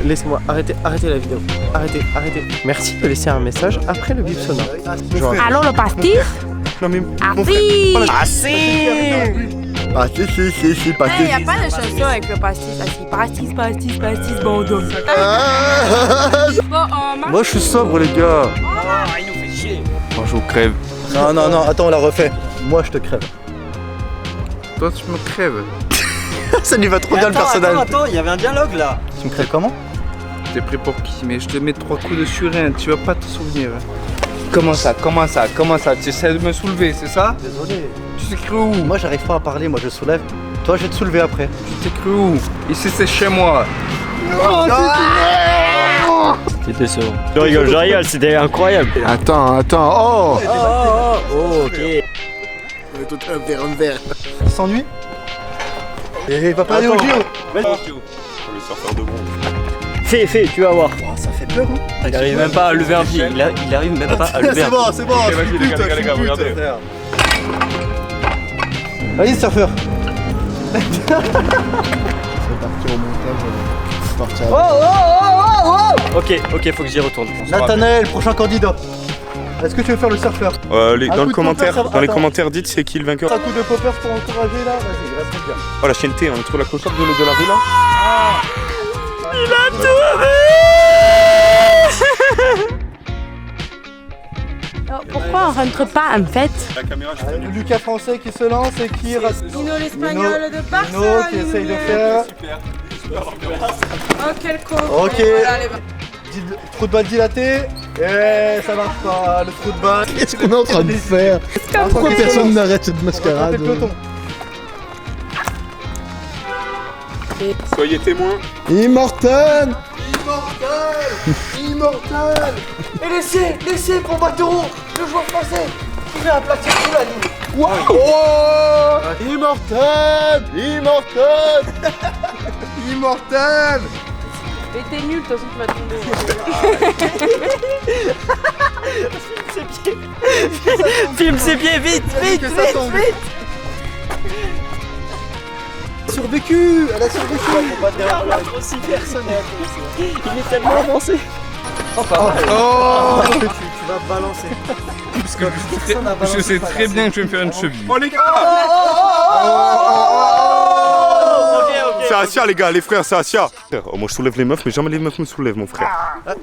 laisse-moi arrêter la vidéo. Arrêtez. Merci de laisser un message après le bip sonore. Allô le pastis? Non mais mon frère. Ah si, Il n'y a pas de chanson avec le pastis. Pastis, Bordeaux. Moi je suis sobre les gars. Il nous fait chier. Moi je crève. Non, non, non, attends, on la refait. Moi, je te crève. Toi, tu me crèves. Ça lui va trop bien le personnage. Attends, il y avait un dialogue là. Tu me crèves comment? T'es prêt pour qui? Mais je te mets 3 coups de surin, tu vas pas te souvenir. Comment ça? Tu essaies de me soulever, c'est ça? Désolé. Tu t'es cru où? Moi, j'arrive pas à parler, moi je soulève. Toi, je vais te soulever après. Tu t'es cru où? Ici, c'est chez moi. Non, C'était décevant. Je rigole, c'était incroyable. Attends, oh Ok. Tout un verre, un verre. Il s'ennuie? Et va pas aller au JO. Le surfeur de bronze. Fais, tu vas voir. Oh, ça fait peur, hein. Il arrive même pas à lever un pied. Il arrive même pas à lever un pied. C'est bon. Ok, vas-y, les gars, regardez. Vas-y, surfeur. Ok, faut que j'y retourne. Nathanaël, prochain candidat. Est-ce que tu veux faire le surfeur? Dans les commentaires, dites c'est qui le vainqueur. Un coup de poppers pour encourager là. Vas-y, reste bien. Oh la chienneté, on est trop la clochette de la rue là. Il a trouvé. Pourquoi on rentre pas en fait? La caméra, Lucas Français qui se lance et qui rate. Nino l'espagnol de Barcelone. Nino qui essaye de faire. Oh quel con. Ok. Voilà, les... Trou de balle dilaté. Et ça marche pas, le trou de balle. Qu'est-ce qu'on est en train de faire? Pourquoi personne n'arrête cette mascarade? Soyez témoins. Immortel. Et laissez pour Bactero, le joueur français, qui fait un plaqué sous la ligne. Wow. Oh, Immortel. Mais t'es nul, de toute façon tu vas tomber. Filme ses pieds, vite. Survécu, elle a survécu. Aussi personne. Il est tellement avancé. Oh Tu vas balancer. Parce que je sais très bien que je vais me faire une cheville. Oh les gars. C'est Asia les gars, les frères, c'est Asia. Oh, moi je soulève les meufs, mais jamais les meufs me soulèvent mon frère.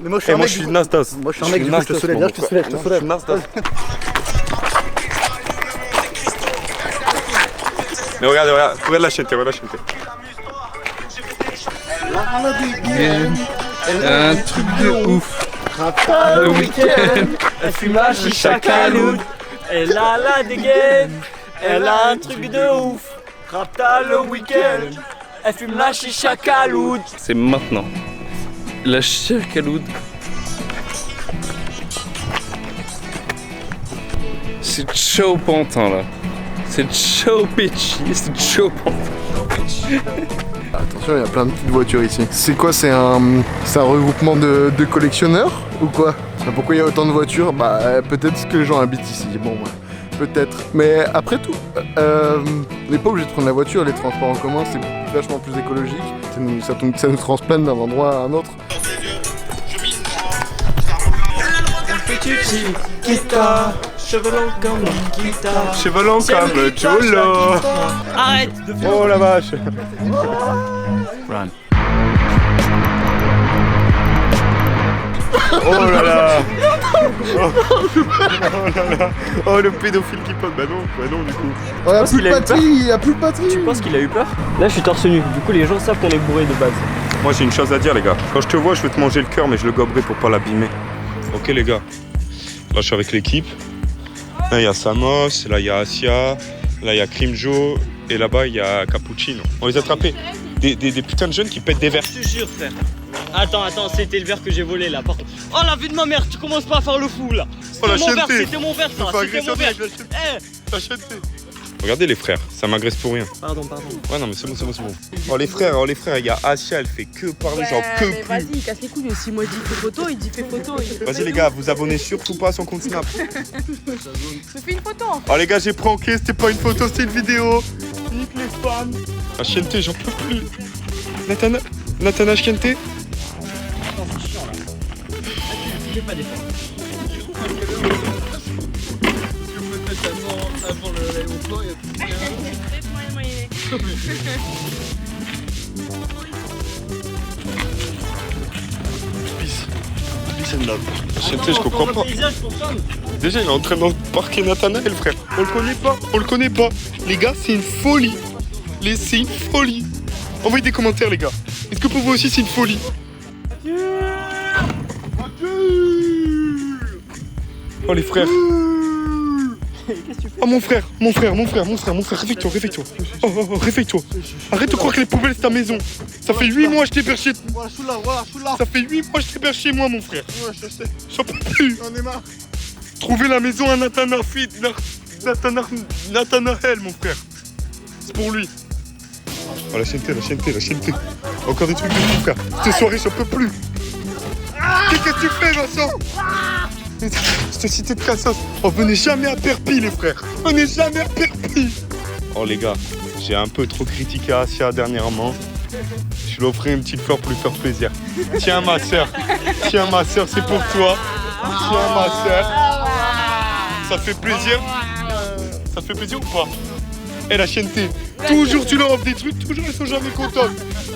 Mais moi je suis Nasdaq. Moi je suis un mec, du coup je te soulève. Viens, je te soulève. Mais regarde, la chienneté, Un truc de ouf. Le week-end, elle fume la chicha caloute. Elle a la dégaine, elle a un truc de ouf. Rapta le week-end, elle fume la chicha caloute. C'est maintenant. La chicha caloute. C'est chaud pantin là. C'est chaud pitchy, c'est chaud pantin. Attention, il y a plein de petites voitures ici. C'est quoi? C'est un regroupement de collectionneurs ou quoi? Pourquoi il y a autant de voitures? Bah peut-être que les gens habitent ici. Bon, ouais, peut-être. Mais après tout, on n'est pas obligé de prendre la voiture. Les transports en commun, c'est vachement plus écologique. Ça nous transplane d'un endroit à un autre. Petite fille, guitare, chevelon comme Nikita. Chevelon comme Jolo. Arrête de faire. Oh la vache. Run. Oh là là. Oh le pédophile qui pote. Bah non du coup. Oh, il y a plus de batterie. Tu penses qu'il a eu peur? Là je suis torse nu, du coup les gens savent qu'on est bourré de base. Moi j'ai une chose à dire les gars. Quand je te vois je vais te manger le cœur mais je le goberai pour pas l'abîmer. Ok les gars. Là je suis avec l'équipe. Là il y a Samos, là il y a Asia, là il y a Crimjo et là-bas il y a Cappuccino. On les a attrapés. Des putains de jeunes qui pètent des verres. Je te jure frère. Attends, c'était le verre que j'ai volé là. Oh la vie de ma mère, tu commences pas à faire le fou là. Oh la chienneté. C'était mon verre ça, c'était mon verre. La chienneté. Regardez les frères, ça m'agresse pour rien. Pardon. Ouais non mais c'est bon. Oh les frères, il y a Asia, elle fait que parler, Ouais, j'en peux mais plus. vas-y, il casse les couilles aussi. Moi, je dis fais photo, il dit fais photo. Vas-y les gars, vous abonnez surtout pas à son compte Snap. Je fais une photo en fait. Oh les gars, j'ai pranké, c'était pas une photo, c'était une vidéo. Nique les fans. La chienneté, j'en peux plus. Nathana chienneté. Je vais pas défendre. Avant l'aéroport, il y a plus de là. La chaîneté, je comprends pas. Déjà, il est en train d'embarquer Nathanaël, frère. On le connaît pas. Les gars, c'est une folie. C'est une folie. Envoyez des commentaires, les gars. Est-ce que pour vous aussi, c'est une folie? Oh, les frères. Oh, mon frère, réveille-toi. Oh, réveille-toi. Arrête de croire que les poubelles, c'est ta maison. Ça fait 8 mois que je t'héberge chez toi. Ça fait 8 mois que je t'héberge chez moi, mon frère. Ouais, je sais. J'en peux plus. J'en ai marre. Trouver la maison à Nathanaël, mon frère. C'est pour lui. Oh, la chaîneté. Encore des trucs de fou, frère. Cette soirée, j'en peux plus. Qu'est-ce que tu fais, Vincent? Cette cité de Cassos. Oh, venez jamais à Perpignan, les frères. Venez jamais à Perpignan. Oh, les gars, j'ai un peu trop critiqué Asia dernièrement. Je lui offrais une petite fleur pour lui faire plaisir. Tiens, ma soeur, c'est pour toi. Tiens, ma soeur. Ça fait plaisir? Ça fait plaisir ou pas? Eh, la chaîneté. Toujours tu leur offres des trucs, toujours ils sont jamais contents.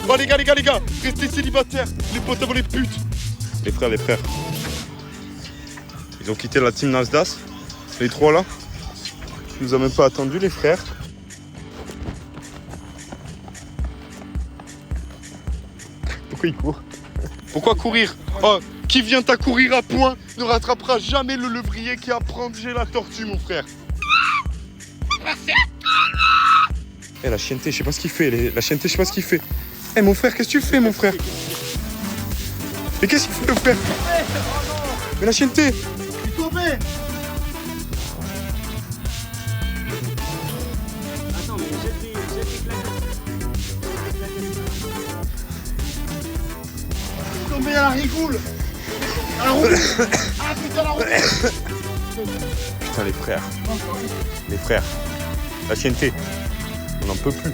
Oh, les gars, restez célibataires. Les potes avant les putes. Les frères. Ils ont quitté la team Nasdaq, les trois là. Ils nous ont même pas attendu, les frères. Pourquoi ils courent? Pourquoi courir? Oh, qui vient à courir à point ne rattrapera jamais le levrier qui a prangé la tortue, mon frère. Eh, la chaîneté, je sais pas ce qu'il fait. La chaîneté, je sais pas ce qu'il fait. Eh, mon frère, qu'est-ce que tu fais, mon frère? Mais qu'est-ce qu'il fait, le frère? Mais la chaîneté! Tombé. Attends, mais jette les Tombé à la rigoule. À la roue. Ah putain, la roue. Putain, les frères. La chaîneté. On n'en peut plus.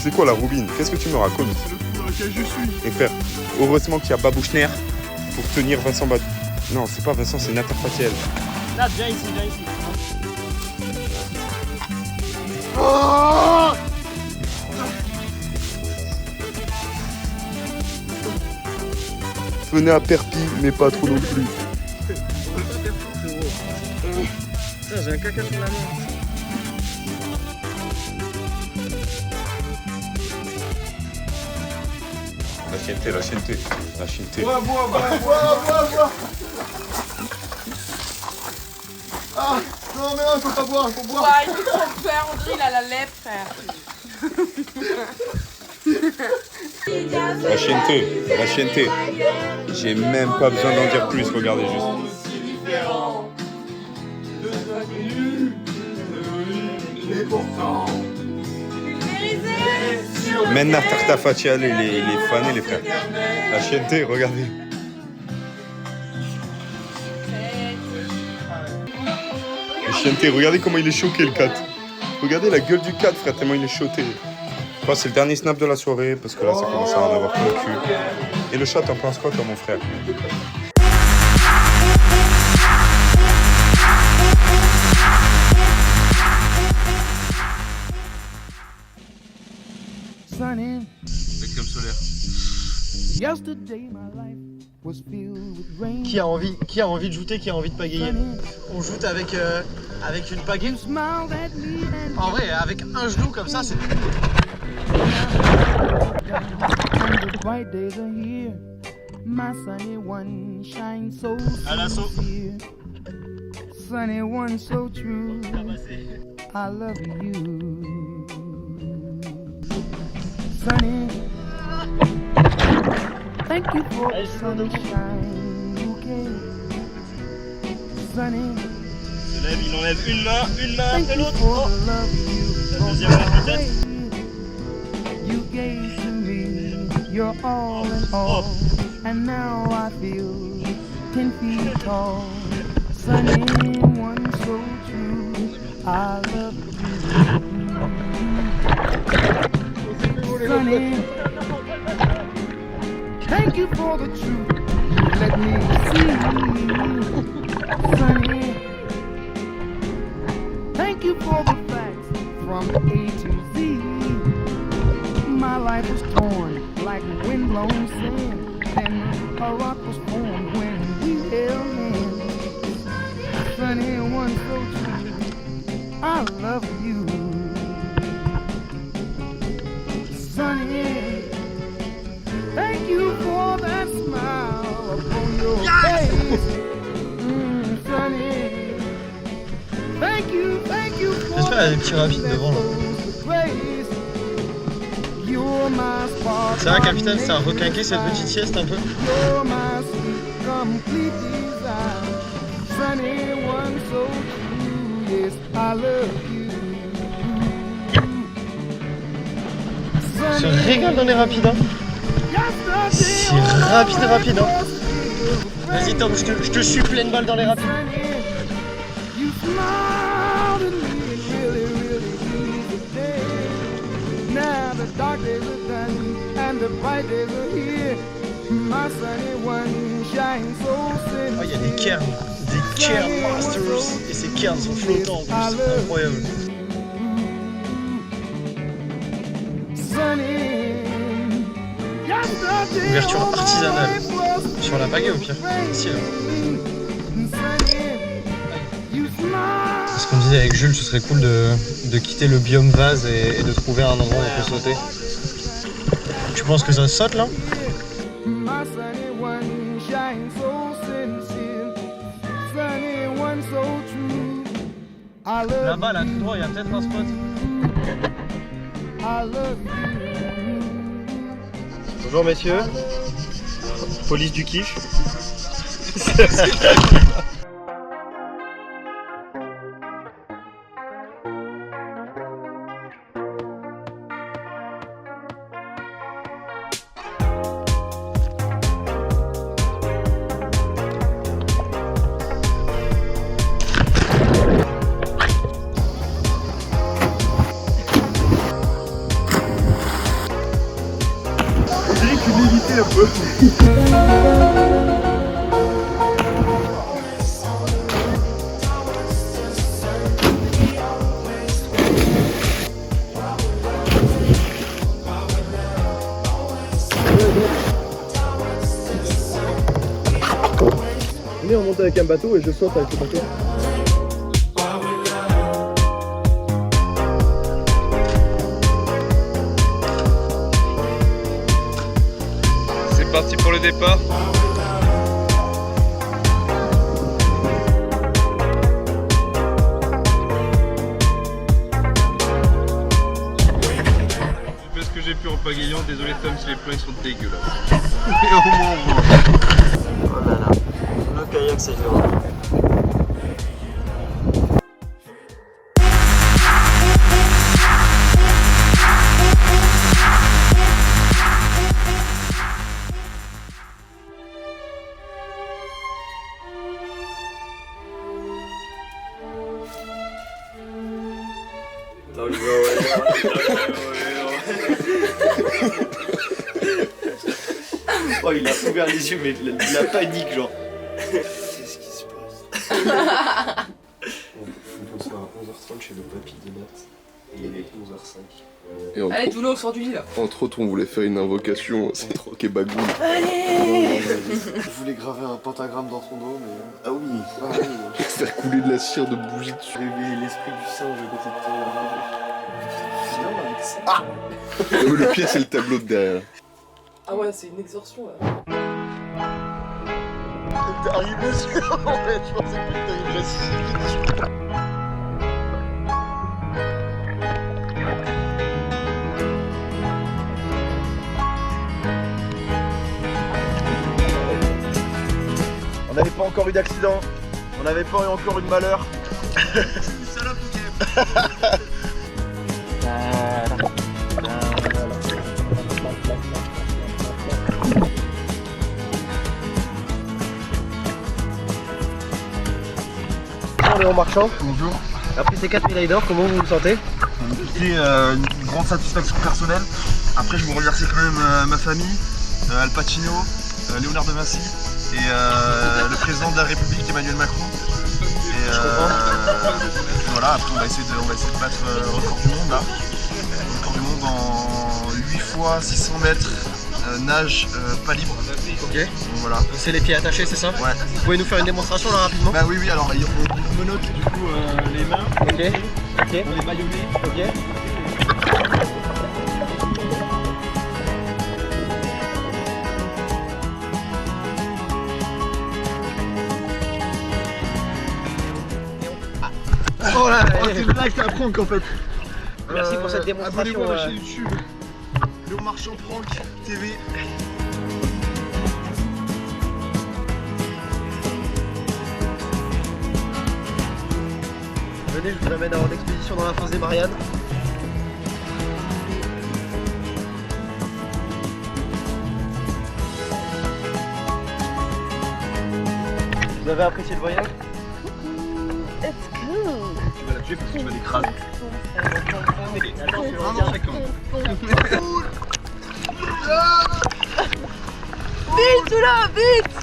C'est quoi la roubine? Qu'est-ce que tu me racontes? C'est le trou dans lequel je suis. Les frères, heureusement qu'il y a Babouchner pour tenir Vincent Badou. Non, c'est pas Vincent, c'est Nathan Fatiel. Là, viens ici. Oh. Venez à Perpi, mais pas trop non plus. Putain, j'ai un caca sur la main. La chaîneté. Bois. Ah, non, mais non, faut pas boire, faut boire. Ouais, il fait trop peur, on dirait il a la lèvre, frère. La chaîneté. J'ai même pas besoin d'en dire plus, regardez juste. Maintenant, Tarta Fatial et les fans et les frères. La chaîneté, regardez. La chaîneté, regardez comment il est choqué, le cat. Regardez la gueule du cat, frère, tellement il est choqué. Je crois que c'est le dernier snap de la soirée, parce que là, ça commence à en avoir plein le cul. Et le chat, t'en penses quoi, toi, mon frère? Beckham solaire. Qui a envie de jouter, qui a envie de pagayer? On joute avec une pagaie. En vrai, avec un genou comme ça, c'est... À l'assaut. Sunny one so true, I love you. Sunny, thank you for the sunshine you gave. Sunny, se lève, il enlève une main après l'autre. Oh. La deuxième main peut-être. You gave to me your all in all, and now I feel 10 feet tall. Sunny one so true, I love you. Sunny, thank you for the truth you let me see. Sunny, thank you for the facts from A to Z. My life was torn like windblown sand, then A rock was formed when we held hands. Sunny one so true, I love you. Sunny, thank you for that smile upon your face. Sunny, thank you for J'espère qu'il y a des petits rapides devant là. C'est vrai, capitaine, c'est un requinqué cette petite sieste un peu. On se régale dans les rapides, hein. C'est rapide, hein. Vas-y Tom, je te suis pleine balle dans les rapides. Now the dark days are done and the bright days are here. My sunny one shines so Oh, il y a des cairns masters et ces cairns sont flottants en plus, c'est incroyable. Ouverture artisanale sur la pagaie au pire, style. C'est ce qu'on disait avec Jules, ce serait cool de quitter le biome vase et de trouver un endroit où on peut sauter. Tu penses que ça saute là? Là-bas, là, tout droit, il y a peut-être un spot. Bonjour messieurs, police du kiff. un peu. On monte avec un bateau et je saute avec le bateau. C'est parti pour le départ. Je fais ce que j'ai pu en pagayant, désolé Tom si les plans sont dégueulasses. Mais au moins on voit. Oh là là. Le kayak c'est dur. Oh, il a ouvert les yeux, mais la panique, genre. Qu'est-ce qui se passe? On soit à 11h30 chez le papy de maths, et il est 11h05. Et entre Allez, Juno, on sort du lit là. Entre autres, on voulait faire une invocation, c'est trop Kebagoul. Allez. Je voulais graver un pentagramme dans ton dos, mais. Ah oui, ah oui. Faire couler de la cire de bougie dessus. Réveiller l'esprit du singe à côté de toi. Viens avec ça. Ah. Le pire, c'est le tableau de derrière. Ah ouais, c'est une exorsion là. T'es arrivé sur... En fait, je pensais pas que t'arriverais si vite. On n'avait pas encore eu d'accident. On n'avait pas eu encore eu de malheur. C'est une salope, ok. Léon Marchand. Bonjour. Après ces 4 médailles d'or, comment vous vous sentez? C'était une grande satisfaction personnelle. Après, je me remercie quand même ma famille, Al Pacino, Léonard de Vinci et le président de la République Emmanuel Macron. Et voilà, après on va essayer de battre le record du monde là. Le record du monde en 8 fois 600 mètres nage pas libre. Ok. Donc voilà. C'est les pieds attachés, c'est ça? Ouais. Vous pouvez nous faire une démonstration là rapidement? Bah oui, alors on menotte du coup les mains. Ok. Ok. On est bâillonnés. Ok. Oh là, c'est le live à Franck en fait. Merci pour cette démonstration. Abonnez-vous à ma chaîne YouTube, Léon Marchand Franck TV. Venez, je vous amène en expédition dans la fosse des Mariannes. Vous avez apprécié le voyage? It's cool. Tu vas la tuer parce que tu vas l'écraser. Attends, tu vas en dire chacun. Vite, Oula, vite!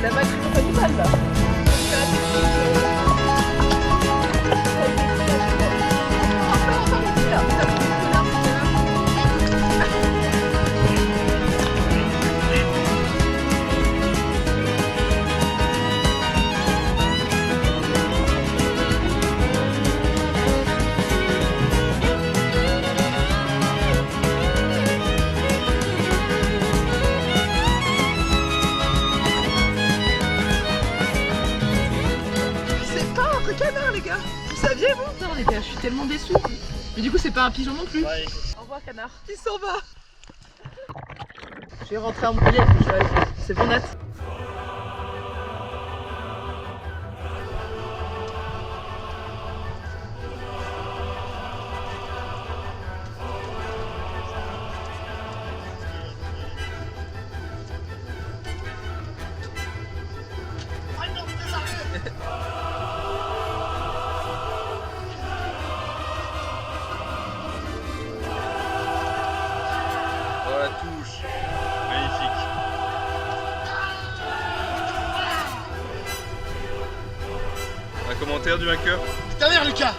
La batterie fait du mal là. C'est pas un vrai canard, les gars. Vous saviez, vous? Non, je suis tellement déçue. Mais du coup, c'est pas un pigeon non plus. Ouais. Au revoir, canard. Il s'en va. Je vais rentrer à Montpellier, c'est bon net. Oh la touche. Magnifique. Un commentaire du vainqueur? Ta mère, Lucas.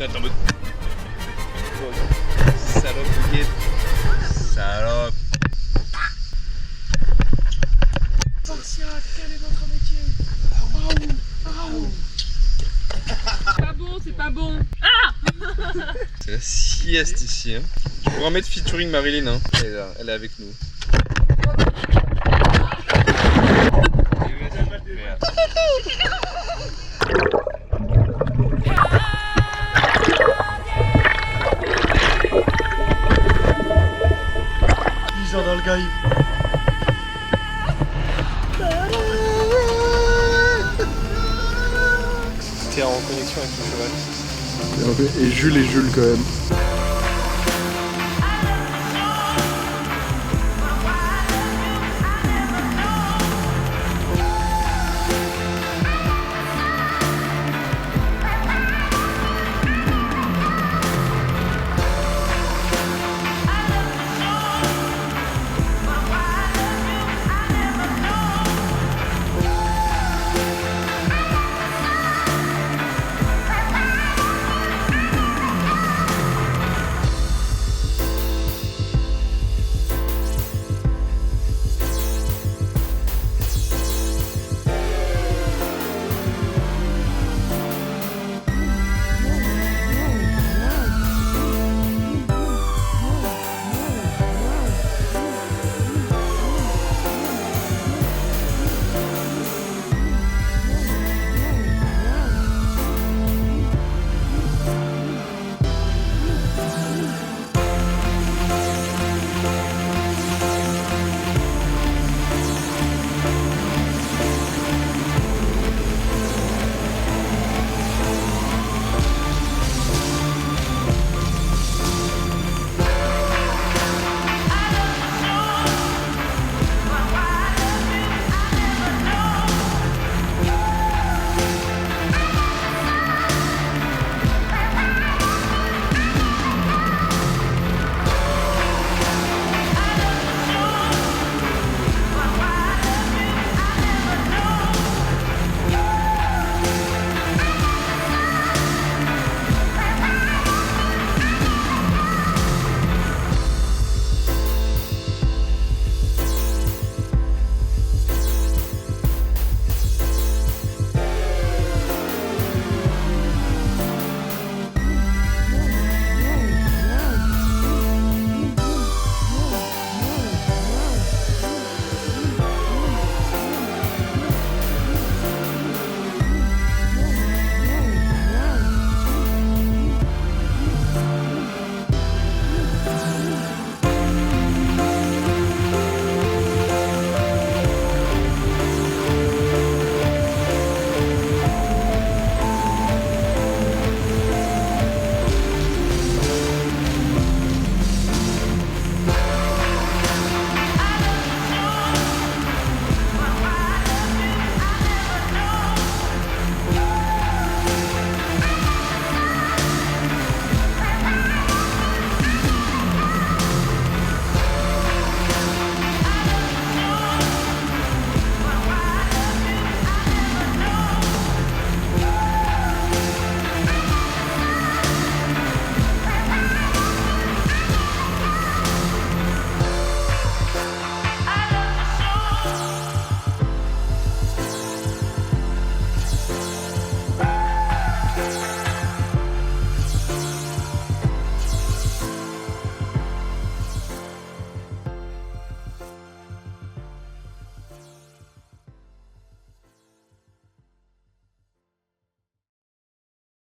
Attends, mais... Salope de guide. Salope. Spartiate, quel est votre métier? Pas bon, c'est pas bon. Ah! C'est la sieste ici. Hein. Je pourrais en mettre featuring Marilyn. Hein. Elle est là, elle est avec nous. Ils sont dans le gaïf. T'es en connexion avec le cheval. Et Jules quand même.